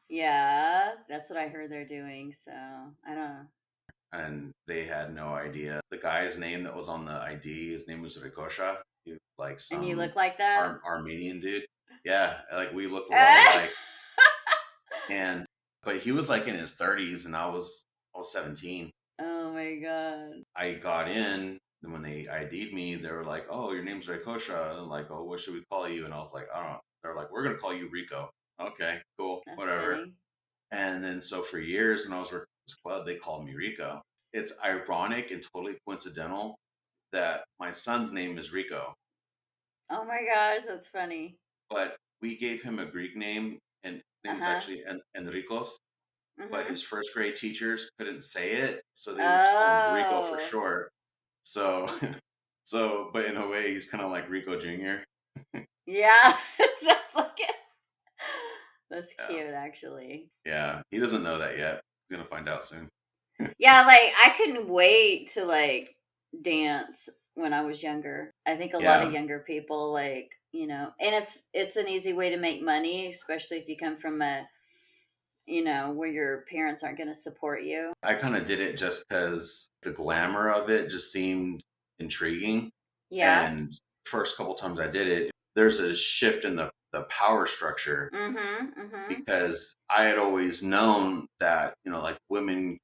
Yeah, that's what I heard they're doing. So I don't know. And they had no idea. The guy's name that was on the ID, his name was Rikosha. He was like some And you look like that? Armenian dude. Yeah, like we looked a lot alike. But he was like in his 30s, and I was 17. Oh my god! I got in, and when they ID'd me, they were like, "Oh, your name's Rikosha." And like, "Oh, what should we call you?" And I was like, "I don't know." They're like, "We're gonna call you Rico." Okay, cool, That's whatever. funny. And then so for years, when I was working at this club, they called me Rico. It's ironic and totally coincidental that my son's name is Rico, Oh my gosh, that's funny. but we gave him a Greek name, and his name is actually Enricos. But his first grade teachers couldn't say it, so they would just call him Rico for Oh. short. So, but in a way, he's kind of like Rico Jr. Yeah, it sounds like it. That's Yeah. cute, actually. Yeah, he doesn't know that yet. He's gonna find out soon. Yeah, like I couldn't wait to like dance when I was younger. I think a lot of Yeah. younger people like, and it's an easy way to make money, especially if you come from a, where your parents aren't going to support you. I kind of did it just because the glamour of it just seemed intriguing. Yeah. And first couple times I did it, there's a shift in the power structure because I had always known that, like women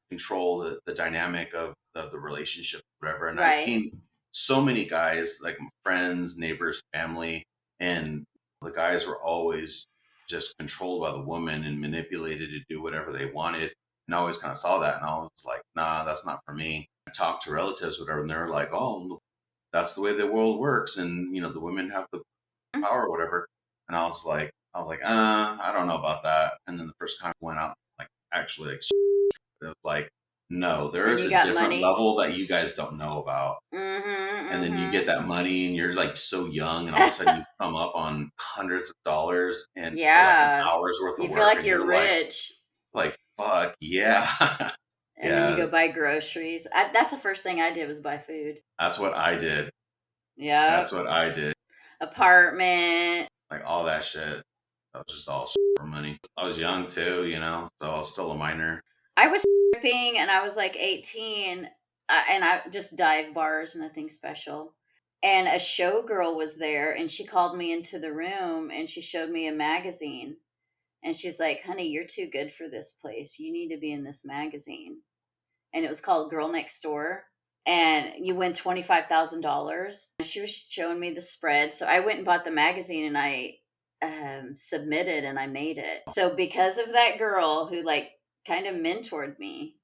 control the dynamic of the relationship, whatever. And I've Right. seen so many guys, like friends, neighbors, family, and the guys were always just controlled by the woman and manipulated to do whatever they wanted. And I always kind of saw that, and I was like, nah, that's not for me. I talked to relatives, whatever, and they're like, oh, that's the way the world works, and the women have the power, or whatever. And I was like, I don't know about that. And then the first time I went out, like actually, like, it was like, no, there And is you a got different money? level that you guys don't know about. And then you get that money, and you're like so young, and all of a sudden you come up on hundreds of dollars and for, like an hour's worth of You work. feel like and you're rich. Like fuck yeah. And then you go buy groceries. That's the first thing I did was buy food. That's what I did. Yeah. That's what I did. Apartment. Like all that shit. That was just all for money. I was young too, so I was still a minor. I was stripping and I was like 18 and I just dive bars, nothing special. And a showgirl was there and she called me into the room and she showed me a magazine. And she's like, honey, you're too good for this place. You need to be in this magazine. And it was called Girl Next Door. And you win $25,000. She was showing me the spread. So I went and bought the magazine and I submitted and I made it. So because of that girl who like kind of mentored me,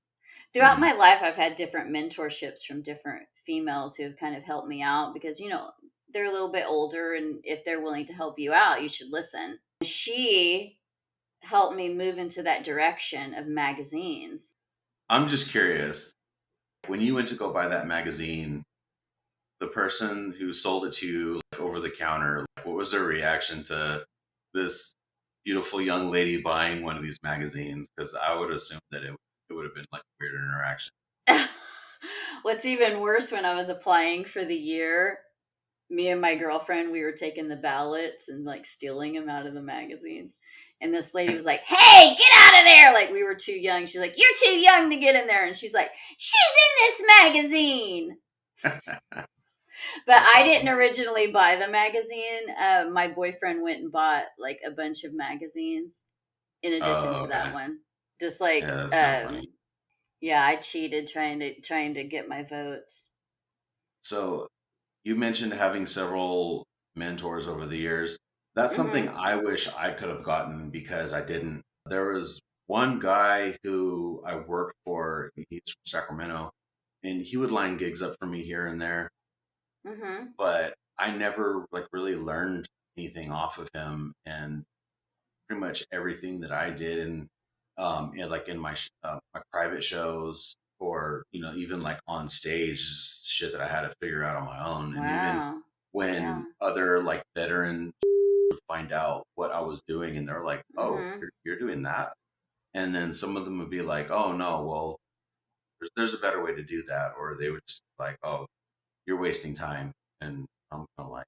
throughout my life, I've had different mentorships from different females who have kind of helped me out because, they're a little bit older. And if they're willing to help you out, you should listen. She helped me move into that direction of magazines. I'm just curious, when you went to go buy that magazine, the person who sold it to you like, over the counter, like, what was their reaction to this beautiful young lady buying one of these magazines? Because I would assume that it would have been like a weird interaction. What's even worse, when I was applying for the year, me and my girlfriend, we were taking the ballots and like stealing them out of the magazines. And this lady was like, "Hey, get out of there!" Like we were too young. She's like, "You're too young to get in there." And she's like, "She's in this magazine." But That's I didn't awesome. originally buy the magazine. My boyfriend went and bought like a bunch of magazines in addition Oh, to that okay. one. Just like, Yeah, that's kind of funny. yeah, I cheated trying to get my votes. So you mentioned having several mentors over the years. That's something Hmm. I wish I could have gotten because I didn't. There was one guy who I worked for, he's from Sacramento, and he would line gigs up for me here and there, Hmm. but I never like really learned anything off of him. And pretty much everything that I did like in my private shows or even like on stage is shit that I had to figure out on my own. And even Wow. Yeah. when other like veterans would find out what I was doing and they're like, "Oh, Hmm. you're doing that," and then some of them would be like, "Oh no, well there's a better way to do that," or they would just like, "Oh, you're wasting time," and I'm kind of like,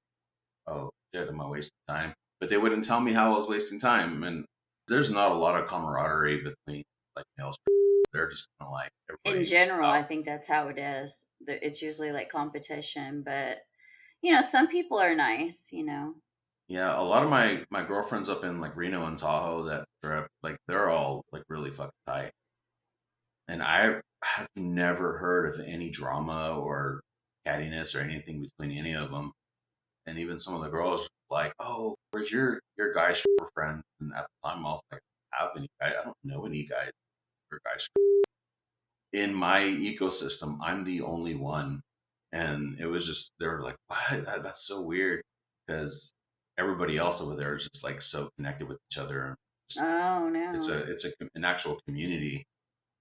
"Oh shit, am I wasting time?" But they wouldn't tell me how I was wasting time, and there's not a lot of camaraderie between like males. They're just kind of like In everybody general, out. I think that's how it is. It's usually like competition, but some people are nice. Yeah, a lot of my girlfriends up in like Reno and Tahoe that trip, like they're all like really fucking tight, and I have never heard of any drama or cattiness or anything between any of them. And even some of the girls were like, "Oh, where's your guy friend?" And at the time, I was like, "I have any guy? I don't know any guys or guys in my ecosystem. I'm the only one." And it was just they were like, "What? That's so weird," because everybody else over there is just like so connected with each other. Just, Oh it's no. an actual community,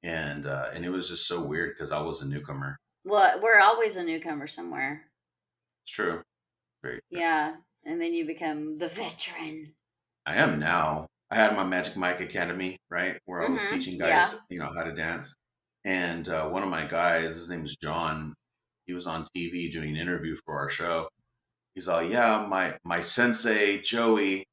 and it was just so weird because I was a newcomer. Well, we're always a newcomer somewhere. It's true, very true. Yeah, and then you become the veteran. I am now. I had my Magic Mike Academy, right, where I was Hmm. teaching guys, Yeah. how to dance. And one of my guys, his name is John. He was on TV doing an interview for our show. He's all, "Yeah, my sensei Joey,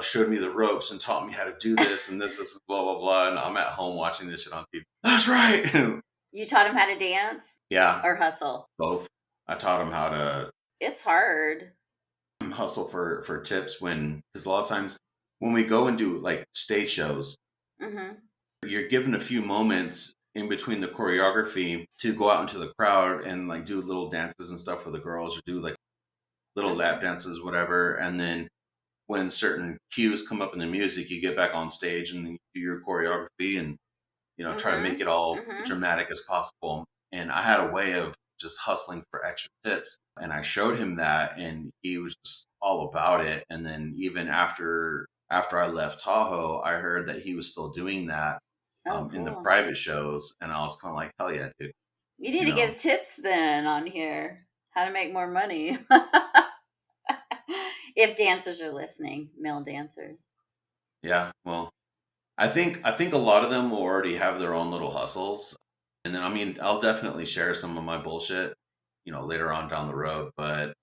showed me the ropes and taught me how to do this and this, blah blah blah." And I'm at home watching this shit on TV. That's right. You taught him how to dance Yeah, or hustle. both. I taught him how to It's hard. hustle for tips because a lot of times when we go and do like stage shows, Hmm. you're given a few moments in between the choreography to go out into the crowd and like do little dances and stuff for the girls or do like little lap Hmm. dances, whatever. And then when certain cues come up in the music, you get back on stage and you do your choreography and try to make Hmm. it all Hmm. dramatic as possible. And I had a way of just hustling for extra tips. And I showed him that and he was just all about it. And then even after I left Tahoe, I heard that he was still doing that Oh, in the cool. private shows. And I was kind of like, hell yeah, dude. You need You to know, give tips then on here. How to make more money. If dancers are listening, male dancers. yeah, well, I think a lot of them will already have their own little hustles. And then I mean, I'll definitely share some of my bullshit, later on down the road. But,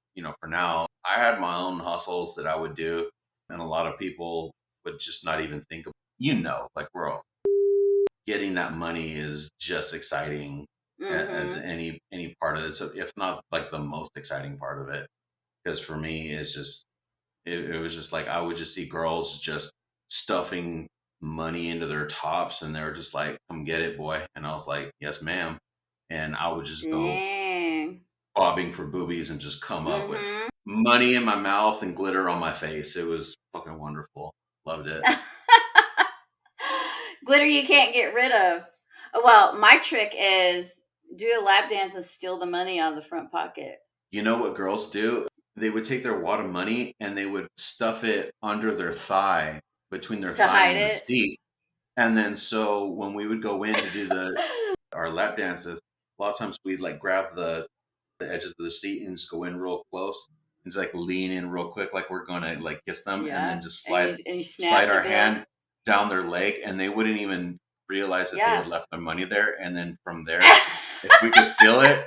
for now, I had my own hustles that I would do. And a lot of people would just not even think of, like we're all getting that money is just exciting as Hmm. any part of it. So if not like the most exciting part of it. Because for me, it's just it was just like I would just see girls just stuffing money into their tops, and they were just like, "Come get it, boy," and I was like, "Yes, ma'am," and I would just go Dang. bobbing for boobies and just come up with Hmm. money in my mouth and glitter on my face. It was fucking wonderful. Loved it. Glitter you can't get rid of. Well, my trick is do a lap dance and steal the money out of the front pocket You know what girls do? They would take their wad of money and they would stuff it under their thigh, between their to thigh hide and the it. seat. And then so when we would go in to do our lap dances, a lot of times we'd like grab the edges of the seat and just go in real close and just like lean in real quick like we're gonna like kiss them and then Yeah, just and you slide snatch a our bit. hand down their leg and they wouldn't even realize that they Yeah. had left their money there. And then from there, if we could feel it,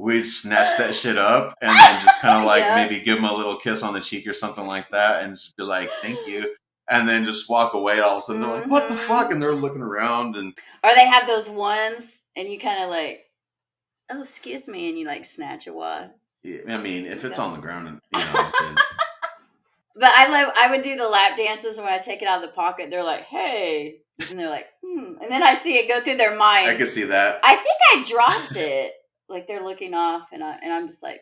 we'd snatch that shit up and then just kind of like Yeah. maybe give them a little kiss on the cheek or something like that and just be like, thank you. And then just walk away. All of a sudden they're like, what the fuck? And they're looking around and. Or they have those ones and you kind of like, oh, excuse me. And you like snatch a wad. I mean, if it's on the ground, and then. But I would do the lap dances, and when I take it out of the pocket, they're like, hey. And they're like, and then I see it go through their mind. I can see that. I think I dropped it. Like they're looking off, and I'm just like,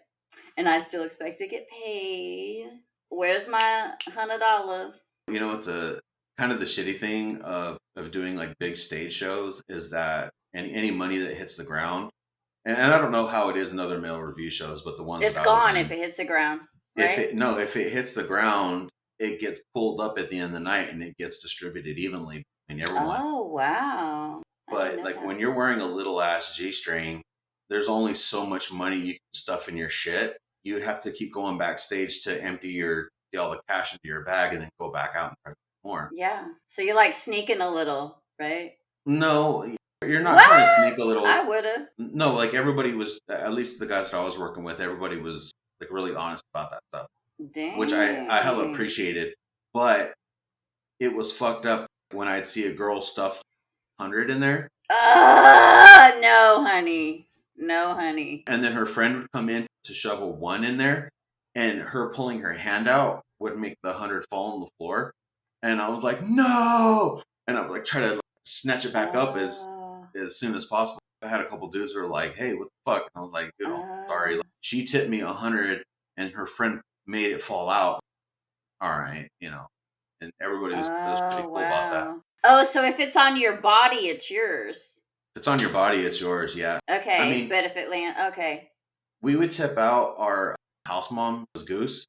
and I still expect to get paid. Where's my $100? You know, it's a kind of the shitty thing of doing like big stage shows is that any money that hits the ground, and I don't know how it is in other male review shows, but the ones it's that I was gone in, if it hits the ground. Right? If it hits the ground, it gets pulled up at the end of the night and it gets distributed evenly between everyone. Oh wow! But like when you're wearing a little ass G-string, there's only so much money you can stuff in your shit. You would have to keep going backstage to empty all the cash into your bag and then go back out and try to get more. Yeah. So you're like sneaking a little, right? No, you're not trying to sneak a little. I would have. No, like everybody was, at least the guys that I was working with, everybody was like really honest about that stuff. Dang. Which I hella appreciated. But it was fucked up when I'd see a girl stuff 100 in there. No, honey. No, honey. And then her friend would come in to shove a 1 in there, and her pulling her hand out would make the 100 fall on the floor. And I was like, no! And I would like try to like, snatch it back up as soon as possible. I had a couple dudes who were like, hey, what the fuck? And I was like, dude, I'm sorry. Like, she tipped me 100 and her friend made it fall out. All right, and everybody was pretty cool about that. Oh, so if it's on your body, it's yours. If it's on your body, it's yours, yeah. Okay, I mean, but if it lands, okay. We would tip out our house mom, Goose,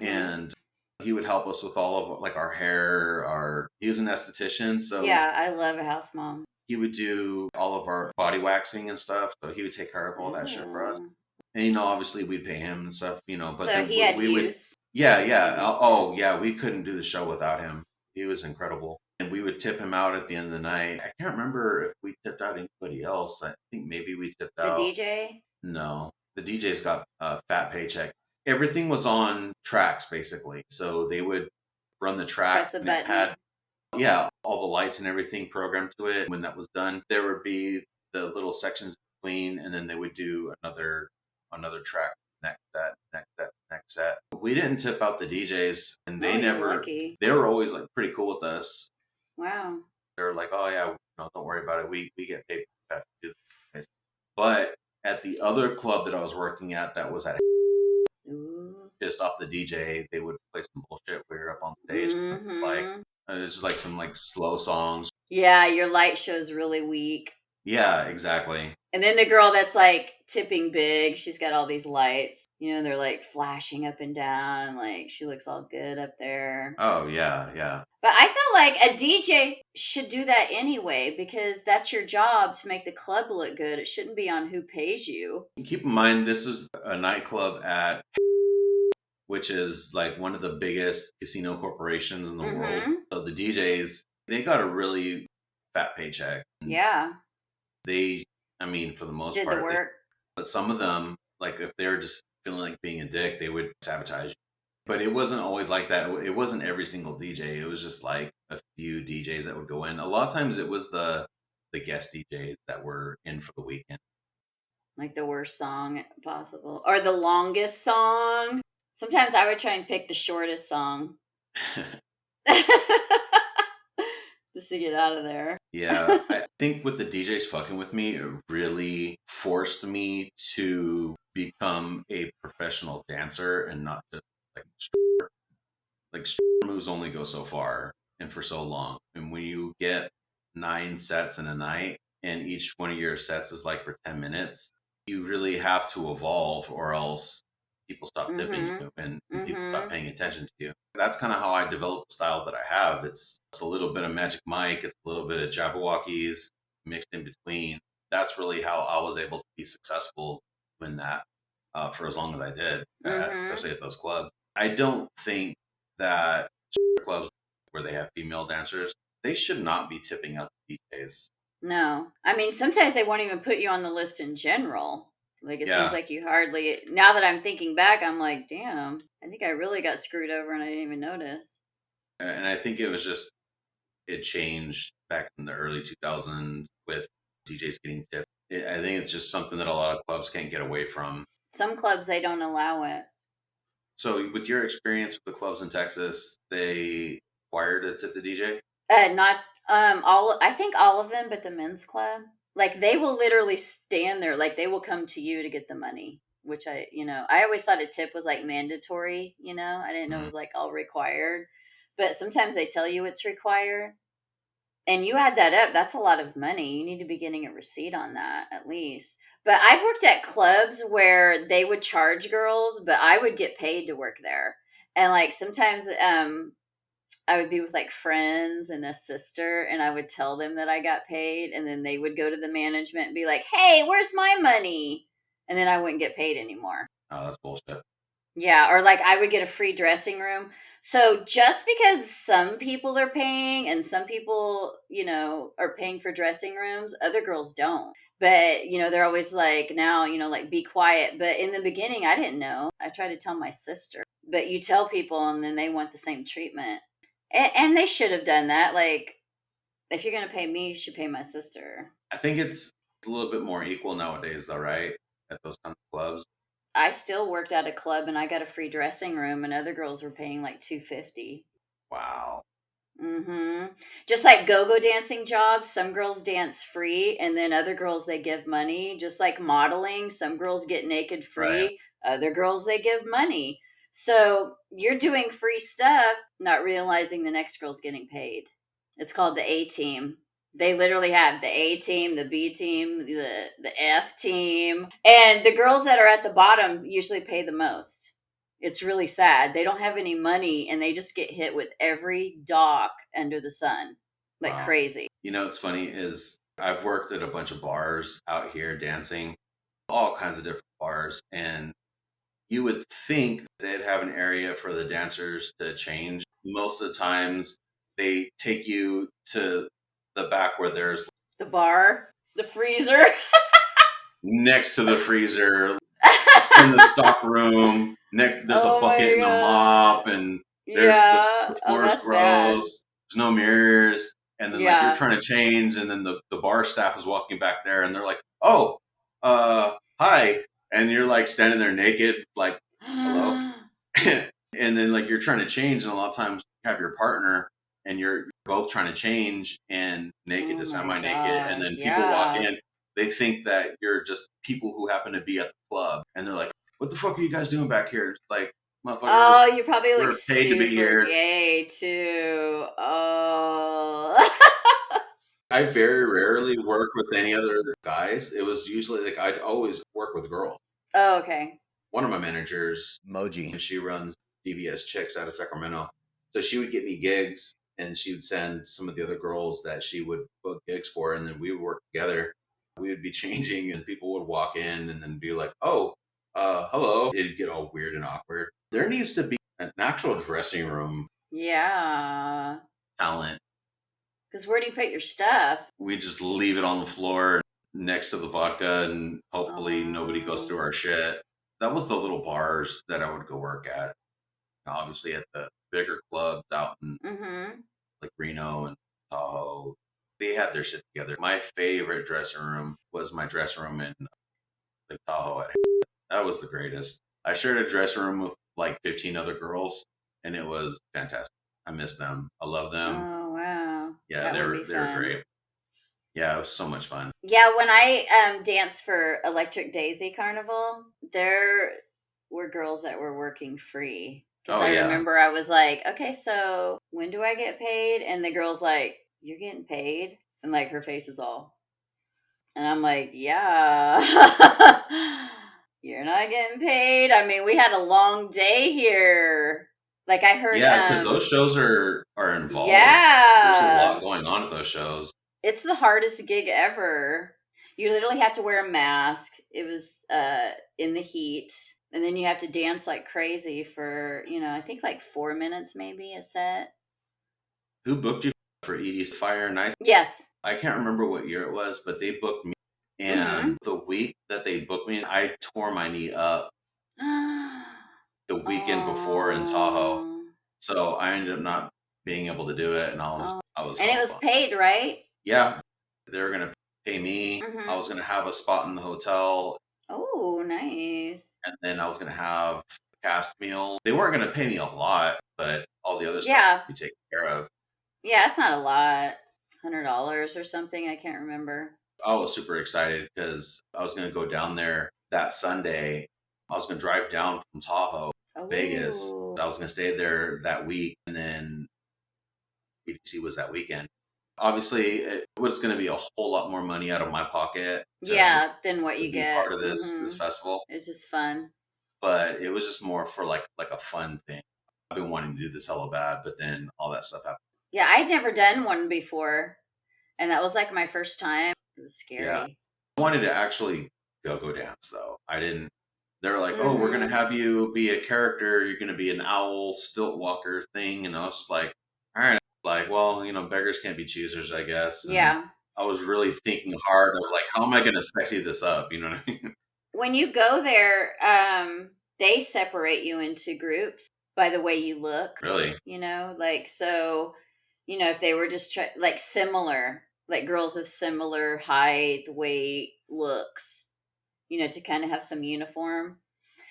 and he would help us with all of like our hair. He was an esthetician, so yeah, I love a house mom. He would do all of our body waxing and stuff, so he would take care of all that shit for us. And obviously we'd pay him and stuff, but so then he had we use. Yeah, we couldn't do the show without him. He was incredible. And we would tip him out at the end of the night. I can't remember if we tipped out anybody else. I think maybe we tipped out the DJ. No, the DJ's got a fat paycheck. Everything was on tracks basically, so they would run the track. Press a button. It had all the lights and everything programmed to it. When that was done, there would be the little sections between, and then they would do another track. Next set. We didn't tip out the DJs, and they they were always like pretty cool with us. Wow. They were like, oh yeah, don't worry about it. We get paid to do this. But at the other club that I was working at, that was at pissed off the DJ, they would play some bullshit when we were up on stage. Like it was just like some like slow songs. Yeah, your light show's really weak. Yeah, exactly. And then the girl that's like tipping big, she's got all these lights, they're like flashing up and down, and like she looks all good up there. Oh, yeah. But I feel like a DJ should do that anyway, because that's your job to make the club look good. It shouldn't be on who pays you. Keep in mind, this is a nightclub which is like one of the biggest casino corporations in the world. So the DJs, they got a really fat paycheck. Yeah. For the most part, did the work. But some of them, like if they're just feeling like being a dick, they would sabotage you. But it wasn't always like that. It wasn't every single DJ. It was just like a few DJs that would go in. A lot of times it was the guest DJs that were in for the weekend. Like the worst song possible. Or the longest song. Sometimes I would try and pick the shortest song. Just to get out of there. Yeah, I think with the DJs fucking with me, it really forced me to become a professional dancer and not just like stripper. Like stripper moves only go so far and for so long. And when you get 9 sets in a night and each one of your sets is like for 10 minutes, you really have to evolve or else people stop tipping you and people stop paying attention to you. That's kind of how I developed the style that I have. It's a little bit of Magic Mike. It's a little bit of Jabberwockies mixed in between. That's really how I was able to be successful in that for as long as I did, especially at those clubs. I don't think that clubs where they have female dancers, they should not be tipping up DJs. No. I mean, sometimes they won't even put you on the list in general. Like it seems Yeah, like you hardly. Now that I'm thinking back, I'm like, damn, I think I really got screwed over and I didn't even notice. and I think it was just it changed back in the early 2000s with DJs getting tipped. I think it's just something that a lot of clubs can't get away from. Some clubs they don't allow it. So, with your experience with the clubs in Texas, they required to tip the DJ. Not all. I think all of them, but the men's club, like they will literally stand there, like they will come to you to get the money. Which I always thought a tip was like mandatory. I didn't know it Mhm. was like all required, but sometimes they tell you it's required. And you add that up, that's a lot of money. You need to be getting a receipt on that at least. But I've worked at clubs where they would charge girls, but I would get paid to work there. And like sometimes I would be with like friends and a sister, and I would tell them that I got paid, and then they would go to the management and be like, "Hey, where's my money?" And then I wouldn't get paid anymore. Oh, that's bullshit. Yeah, or like I would get a free dressing room. So just because some people are paying and some people, are paying for dressing rooms, other girls don't. But, they're always like, now, like be quiet. But in the beginning, I didn't know. I tried to tell my sister. But you tell people and then they want the same treatment. And they should have done that. Like, if you're going to pay me, you should pay my sister. I think it's a little bit more equal nowadays, though, right? At those kind of clubs. I still worked at a club and I got a free dressing room, and other girls were paying like 250. Wow. Just like go-go dancing jobs, some girls dance free, and then other girls they give money. Just like modeling, some girls get naked Right. free, other girls they give money. So you're doing free stuff, not realizing the next girl's getting paid. It's called the A team. They literally have the A team, the B team, the F team, and the girls that are at the bottom usually pay the most. It's really sad. They don't have any money and they just get hit with every dock under the sun like Wow. crazy. You know, what's funny is I've worked at a bunch of bars out here dancing, all kinds of different bars, and you would think they'd have an area for the dancers to change. Most of the times, they take you to the back where there's The bar, the freezer. next to the freezer in the stock room. Next, there's a Oh bucket my and a god. mop, and there's Yeah. the Oh, floor's that's bad. gross. There's no mirrors, and then like you're Yeah. trying to change, and then the bar staff is walking back there, and they're like, "Oh, hi," and you're like standing there naked, like, "Hello," and then like you're trying to change, and a lot of times you have your partner, and you're both trying to change, and naked Oh to my semi-naked, and gosh. then people walk Yeah. in. They think that you're just people who happen to be at the club, and they're like, "What the fuck are you guys doing back here?" It's like, motherfucker, Oh, you probably look we're paid to be super here. gay too. Oh. I very rarely work with any other guys. It was usually like I'd always work with girls. Oh, okay. One of my managers, Moji, and she runs DBS Chicks out of Sacramento. So she would get me gigs, and she would send some of the other girls that she would book gigs for, and then we would work together. We would be changing, and people would walk in and then be like, "Oh, hello." It'd get all weird and awkward. There needs to be an actual dressing room Yeah. talent. Because where do you put your stuff? We just leave it on the floor next to the vodka, and hopefully nobody goes through Oh. our shit. That was the little bars that I would go work at. Obviously, at the bigger clubs out in Mm-hmm. like Reno and Tahoe, they had their shit together. My favorite dressing room was my dressing room in like Tahoe. That was the greatest. I shared a dressing room with like 15 other girls, and it was fantastic. I miss them. I love them. Oh, wow. Yeah, That would be they were fun. great. Yeah, it was so much fun. Yeah, when I danced for Electric Daisy Carnival, there were girls that were working free. Because Oh I yeah, remember I was like, okay, so when do I get paid? And the girl's like, you're getting paid? And like her face is all. And I'm like, yeah. You're not getting paid. I mean, we had a long day here. Like I heard yeah, because those shows are involved. There's a lot yeah. going on at those shows. It's the hardest gig ever. You literally have to wear a mask. It was in the heat. And then you have to dance like crazy for, I think like 4 minutes maybe a set. Who booked you for Edie's Fire and Ice? Yes. I can't remember what year it was, but they booked me And the week that they booked me, I tore my knee up the weekend before in Tahoe. Oh. So I ended up not being able to do it, and I was And it hella was bummed. paid, right? Yeah, they were gonna pay me. I Mm-hmm. was gonna have a spot in the hotel, Oh, nice. and then I was gonna have a cast meal. They weren't gonna pay me a lot, but all the other stuff Yeah. would be taken care of. Yeah, it's not a lot. $100 or something. I can't remember. I was super excited because I was gonna go down there that Sunday. I was gonna drive down from Tahoe, Vegas. Oh. I was gonna stay there that week, and then EDC was that weekend. Obviously, it was going to be a whole lot more money out of my pocket Than what to you be get. part of this festival. It's just fun. But it was just more for like a fun thing. I've been wanting to do this hella bad, but then all that stuff happened. Yeah, I'd never done one before, and that was like my first time. It was scary. Yeah. I wanted to actually go dance though. I didn't. They're like, oh, we're gonna have you be a character. You're gonna be an owl stilt walker thing, and I was just like, all right. Like, well, beggars can't be choosers, I guess. And Yeah. I was really thinking hard of like, how am I gonna sexy this up? You know what I mean? When you go there, they separate you into groups by the way you look. Really? If they were just like similar, like girls of similar height, weight, looks, to kind of have some uniform.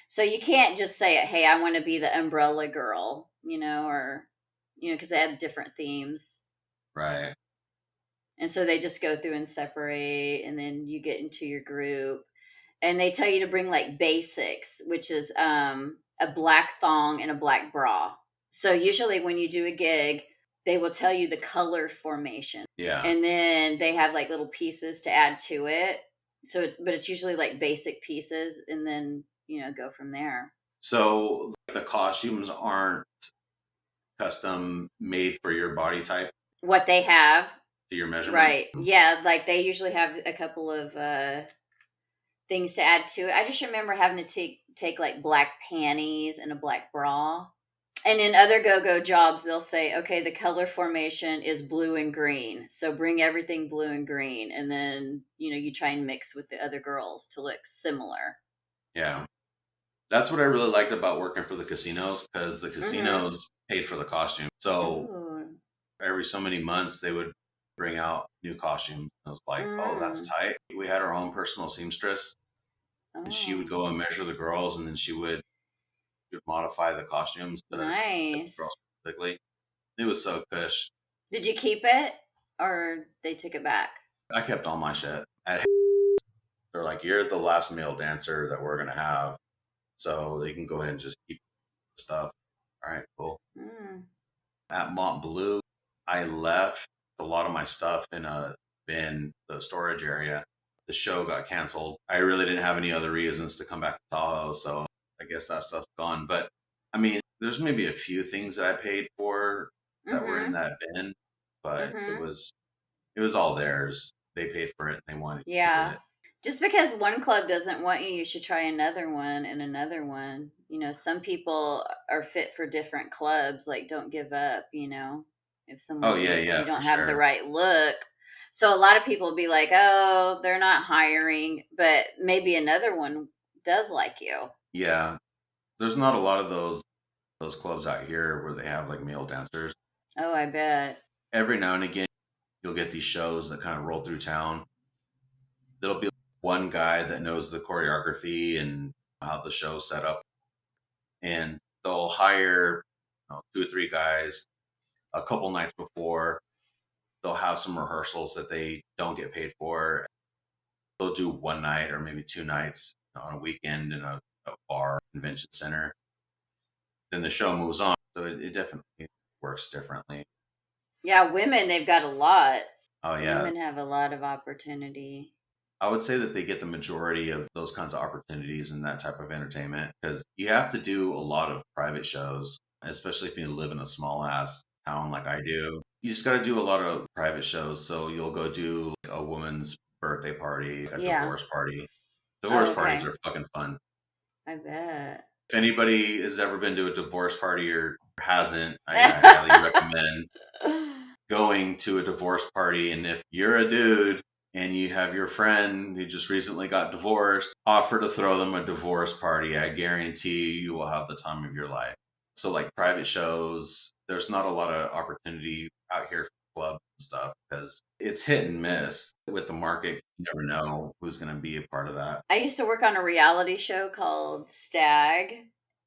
So you can't just say, hey, I want to be the umbrella girl, because they have different themes. Right. And so they just go through and separate, and then you get into your group. And they tell you to bring like basics, which is a black thong and a black bra. So usually when you do a gig, they will tell you the color formation. Yeah. And then they have like little pieces to add to it. But it's usually like basic pieces, and then, go from there. So the costumes aren't custom made for your body type? What they have. To your measurement? Right. Yeah. Like they usually have a couple of things to add to it. I just remember having to take like black panties and a black bra. And in other go-go jobs, they'll say, okay, the color formation is blue and green. So bring everything blue and green. And then, you try and mix with the other girls to look similar. Yeah. That's what I really liked about working for the casinos, because the casinos paid for the costume. So every so many months, they would bring out new costumes. I was like, oh, that's tight. We had our own personal seamstress. And she would go and measure the girls, and then she would modify the costumes to the girls specifically. It was so cush. Did you keep it, or they took it back? I kept all my shit. They're like, you're the last male dancer that we're going to have, so they can go ahead and just keep the stuff. All right, cool. At Mont Bleu, I left a lot of my stuff in a bin, the storage area. The show got canceled. I really didn't have any other reasons to come back to Tahoe, so I guess that stuff's gone. But I mean, there's maybe a few things that I paid for that were in that bin, but it was all theirs. They paid for it. And they wanted to keep it. Just because one club doesn't want you, you should try another one and another one. Some people are fit for different clubs. Like, don't give up. If someone thinks you don't have the right look. So a lot of people will be like, oh, they're not hiring, but maybe another one does like you. Yeah. There's not a lot of those clubs out here where they have like male dancers. Oh, I bet. Every now and again, you'll get these shows that kind of roll through town. There'll be one guy that knows the choreography and how the show's set up. And they'll hire 2 or 3 guys a couple nights before. They'll have some rehearsals that they don't get paid for. They'll do one night or maybe 2 nights on a weekend in a bar convention center. Then the show moves on. So it definitely works differently. Yeah, women, they've got a lot. Oh, yeah. Women have a lot of opportunity. I would say that they get the majority of those kinds of opportunities in that type of entertainment, because you have to do a lot of private shows, especially if you live in a small ass town like I do. You just got to do a lot of private shows. So you'll go do like a woman's birthday party, a divorce party. Divorce parties are fucking fun. I bet. If anybody has ever been to a divorce party or hasn't, I highly recommend going to a divorce party. And if you're a dude and you have your friend who just recently got divorced, offer to throw them a divorce party. I guarantee you will have the time of your life. So like private shows, there's not a lot of opportunity out here for clubs and stuff because it's hit and miss with the market. You never know who's going to be a part of that. I used to work on a reality show called Stag,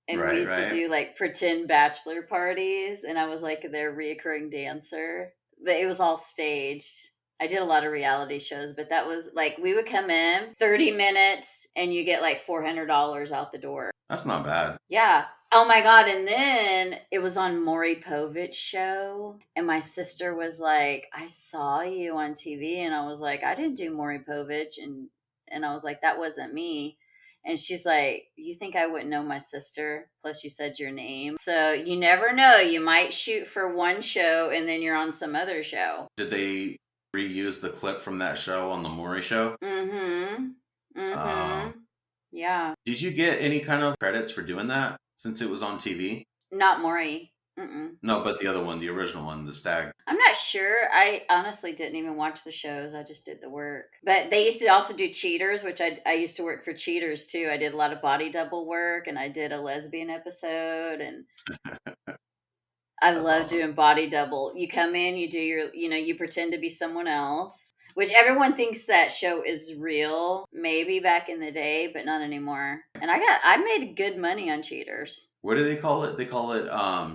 and we Right, used to right. do like pretend bachelor parties, and I was like their reoccurring dancer, but it was all staged. I did a lot of reality shows, but that was like we would come in 30 minutes and you get like $400 out the door. That's not bad. Yeah. Oh my God. And then it was on Maury Povich's show. And my sister was like, I saw you on TV. And I was like, I didn't do Maury Povich. And I was like, that wasn't me. And she's like, you think I wouldn't know my sister? Plus, you said your name. So you never know. You might shoot for one show and then you're on some other show. Did they reuse the clip from that show on the Maury show? Mm-hmm. Mm-hmm. Yeah. Did you get any kind of credits for doing that since it was on TV? Not Maury. Mm-mm. No, but the other one, the original one, the Stag. I'm not sure. I honestly didn't even watch the shows. I just did the work. But they used to also do Cheaters, which I used to work for Cheaters too. I did a lot of body double work, and I did a lesbian episode, and I That's love awesome. doing body double. You come in, you do your, you pretend to be someone else, which everyone thinks that show is real, maybe back in the day, but not anymore. And I made good money on Cheaters. What do they call it? They call it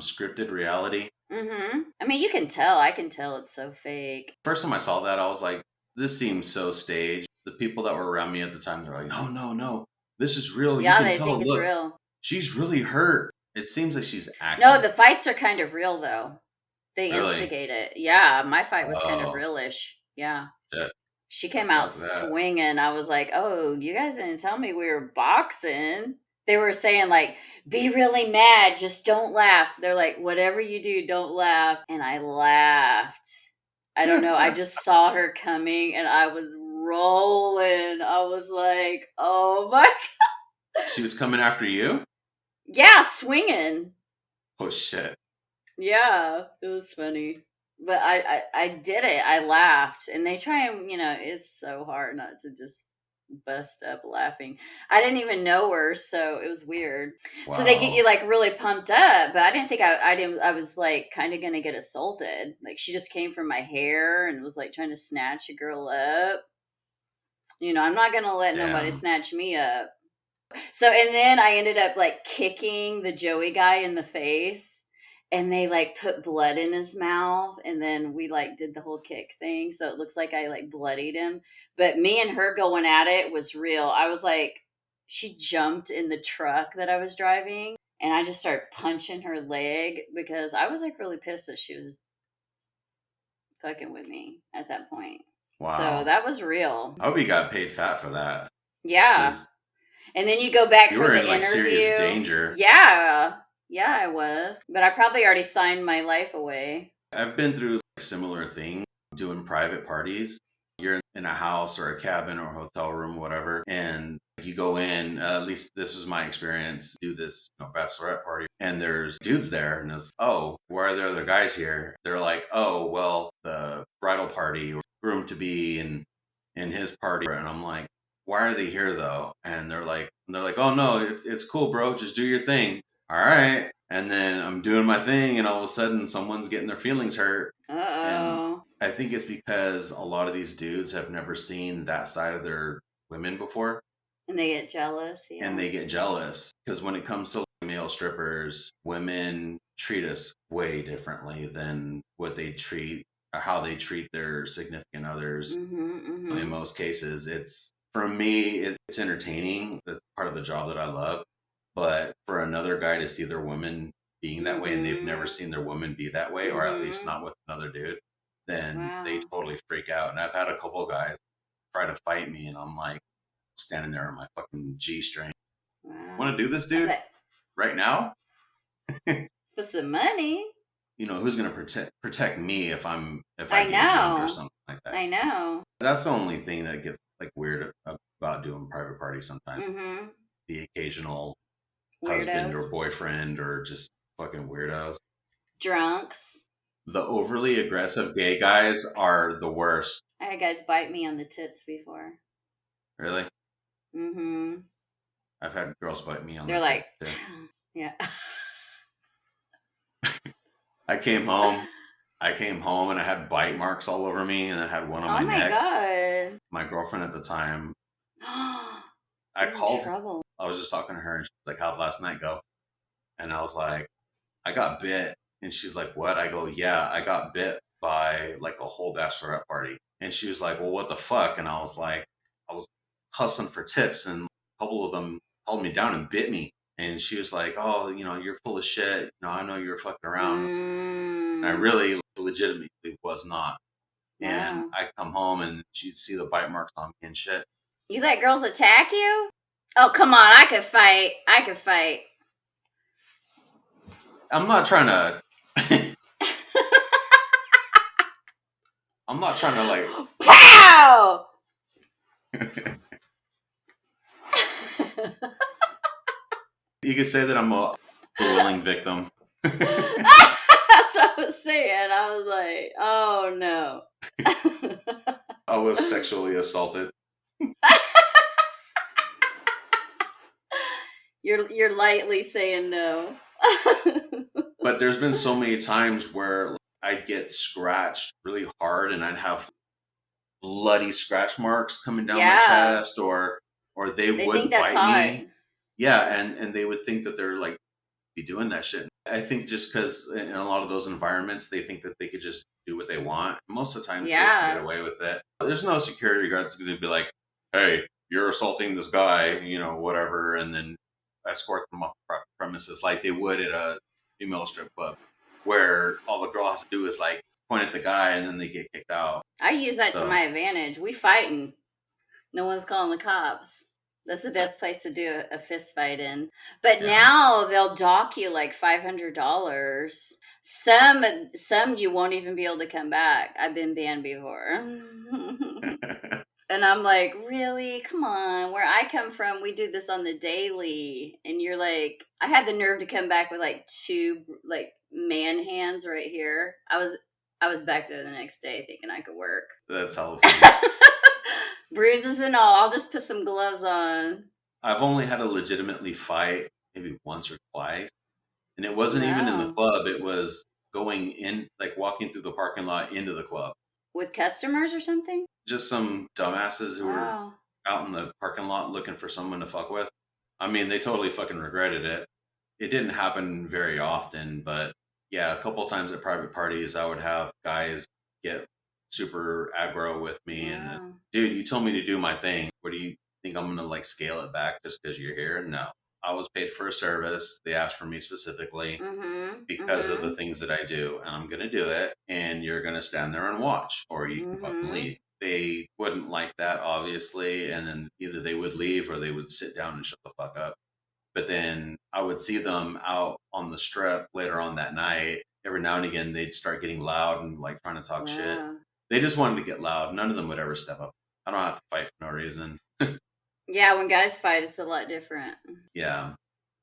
scripted reality. Mm-hmm. I mean, you can tell. I can tell it's so fake. First time I saw that, I was like, this seems so staged. The people that were around me at the time, they're like, no, no, no. This is real. Yeah, You can they tell. think it's Look, real. she's really hurt. It seems like she's acting. No, the fights are kind of real though. They Really? instigate it. Yeah, my fight was kind of Oh, realish. Yeah. shit. She came out Fuck that. swinging. I was like, "Oh, you guys didn't tell me we were boxing." They were saying like, "Be really mad, just don't laugh." They're like, "Whatever you do, don't laugh." And I laughed. I don't know. I just saw her coming and I was rolling. I was like, "Oh my." She was coming after you? Yeah, swinging. Oh, shit. Yeah, it was funny. But I did it. I laughed. And they try and, it's so hard not to just bust up laughing. I didn't even know her, so it was weird. Wow. So they get you like really pumped up, but I didn't think I was like kind of gonna get assaulted. Like she just came for my hair and was like trying to snatch a girl up. I'm not gonna let nobody Damn. snatch me up. So and then I ended up like kicking the Joey guy in the face. And they like put blood in his mouth, and then we like did the whole kick thing, so it looks like I like bloodied him. But me and her going at it was real. I was like, she jumped in the truck that I was driving, and I just started punching her leg because I was like really pissed that she was fucking with me at that point. Wow. So that was real. I hope you got paid fat for that. Yeah. 'Cause And then you go back you for were the in like interview. serious danger. Yeah. Yeah, I was. But I probably already signed my life away. I've been through like similar things doing private parties. You're in a house or a cabin or a hotel room, whatever, and you go in, at least this is my experience, do this bachelorette party, and there's dudes there, and it's, oh, why are there other guys here? They're like, oh, well, the bridal party or groom to be and his party, and I'm like, why are they here though? And they're like, oh no, it's cool, bro, just do your thing. All right. And then I'm doing my thing, and all of a sudden someone's getting their feelings hurt. Uh-oh. And I think it's because a lot of these dudes have never seen that side of their women before. And they get jealous. Yeah. And they get jealous. Because when it comes to male strippers, women treat us way differently than what they treat or how they treat their significant others. Mm-hmm, mm-hmm. In most cases, for me, it's entertaining. That's part of the job that I love. But for another guy to see their woman being that way, and they've never seen their woman be that way, or at least not with another dude, then they totally freak out. And I've had a couple of guys try to fight me, and I'm like standing there on my fucking G-string. Wow. Want to do this, dude? Right now? For some money. Who's gonna protect me if I get know. jumped or something like that? I know. That's the only thing that gets like weird about doing private parties sometimes. Mm-hmm. The occasional Weirdos. husband or boyfriend or just fucking weirdos. Drunks. The overly aggressive gay guys are the worst. I had guys bite me on the tits before. Really? Mm-hmm. I've had girls bite me on They're the like, tip, too. yeah. I came home and I had bite marks all over me, and I had one on Oh my my neck. God. My girlfriend at the time, I You're in called. trouble. I was just talking to her, and she's like, "How'd last night go?" And I was like, "I got bit." And she's like, "What?" I go, "Yeah, I got bit by like a whole bachelorette party." And she was like, "Well, what the fuck?" And I was like, I was hustling for tips, and a couple of them called me down and bit me. And she was like, "Oh, you're full of shit. I know you're fucking around." And I really legitimately was not. And Wow. I come home and she'd see the bite marks on me and shit. You let girls attack you? Oh, come on. I could fight. I'm not trying to. I'm not trying to like. Pow! You could say that I'm a willing victim. That's what I was saying. I was like, oh no. I was sexually assaulted. You're lightly saying no. But there's been so many times where I'd get scratched really hard and I'd have bloody scratch marks coming down my chest, or they They would think that's bite hot. me. Yeah, and they would think that they're like be doing that shit. I think just because in a lot of those environments they think that they could just do what they want. Most of the times they can Yeah. get away with it. There's no security guard that's going to be like, "Hey, you're assaulting this guy," whatever, and then escort them off the premises like they would at a female strip club, where all the girl has to do is like point at the guy and then they get kicked out. I use that to So- my advantage. We fighting. No one's calling the cops. That's the best place to do a fist fight in. But Yeah. now they'll dock you like $500. Some you won't even be able to come back. I've been banned before. And I'm like, really? Come on. Where I come from, we do this on the daily. And you're like, I had the nerve to come back with like two like man hands right here. I was back there the next day thinking I could work. That's hella funny. Bruises and all. I'll just put some gloves on. I've only had a legitimately fight maybe once or twice. And it wasn't even in the Wow. club. It was going in, like walking through the parking lot into the club. With customers or something? Just some dumbasses who were Wow. out in the parking lot looking for someone to fuck with. I mean, they totally fucking regretted it. It didn't happen very often, but yeah, a couple times at private parties, I would have guys get super aggro with me. And, Wow. dude, you told me to do my thing. What do you think I'm going to like scale it back just because you're here? No. I was paid for a service. They asked for me specifically because of the things that I do, and I'm going to do it. And you're going to stand there and watch, or you can fucking leave. They wouldn't like that, obviously, and then either they would leave or they would sit down and shut the fuck up. But then I would see them out on the strip later on that night. Every now and again, they'd start getting loud and like trying to talk shit. They just wanted to get loud. None of them would ever step up. I don't have to fight for no reason. Yeah, when guys fight, it's a lot different. Yeah.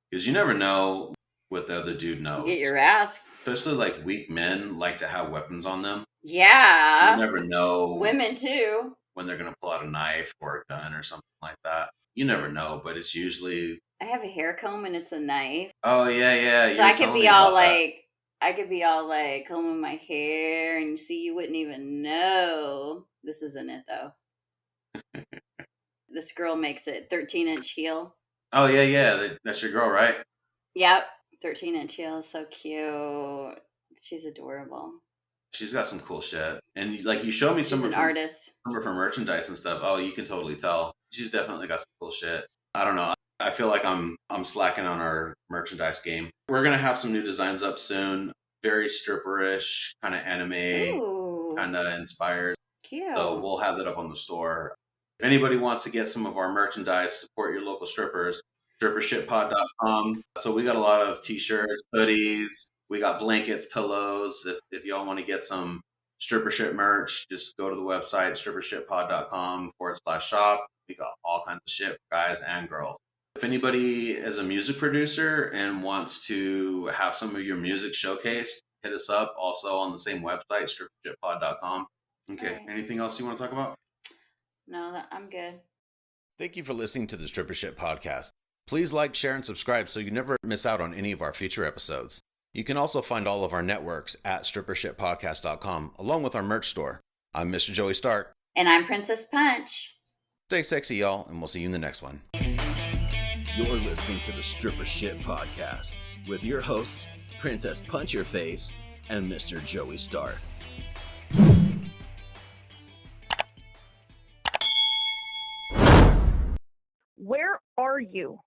Because you never know what the other dude knows. Get your ass. Especially like weak men like to have weapons on them. Yeah. You never know. Women too. When they're going to pull out a knife or a gun or something like that. You never know, but it's usually. I have a hair comb and it's a knife. Oh, yeah. So I could be all like combing my hair and you wouldn't even know. This isn't it though. This girl makes it 13-inch heel. Oh, yeah. That's your girl, right? Yep. 13-inch heel is so cute. She's adorable. She's got some cool shit. And like you showed me some She's of an artist. Some of her merchandise and stuff. Oh, you can totally tell. She's definitely got some cool shit. I don't know. I feel like I'm slacking on our merchandise game. We're going to have some new designs up soon. Very stripperish, kind of anime, kind of inspired. Cute. So we'll have that up on the store. If anybody wants to get some of our merchandise, support your local strippers, strippershitpod.com. So we got a lot of t-shirts, hoodies. We got blankets, pillows. If y'all want to get some stripper shit merch, just go to the website, strippershitpod.com/shop. We got all kinds of shit for guys and girls. If anybody is a music producer and wants to have some of your music showcased, hit us up also on the same website, strippershitpod.com. Okay. Right. Anything else you want to talk about? No, I'm good. Thank you for listening to the Stripper Shit Podcast. Please like, share, and subscribe so you never miss out on any of our future episodes. You can also find all of our networks at strippershitpodcast.com, along with our merch store. I'm Mr. Joey Stark. And I'm Princess Punch. Stay sexy, y'all, and we'll see you in the next one. You're listening to the Stripper Shit Podcast with your hosts, Princess Punch Your Face and Mr. Joey Stark. Where are you?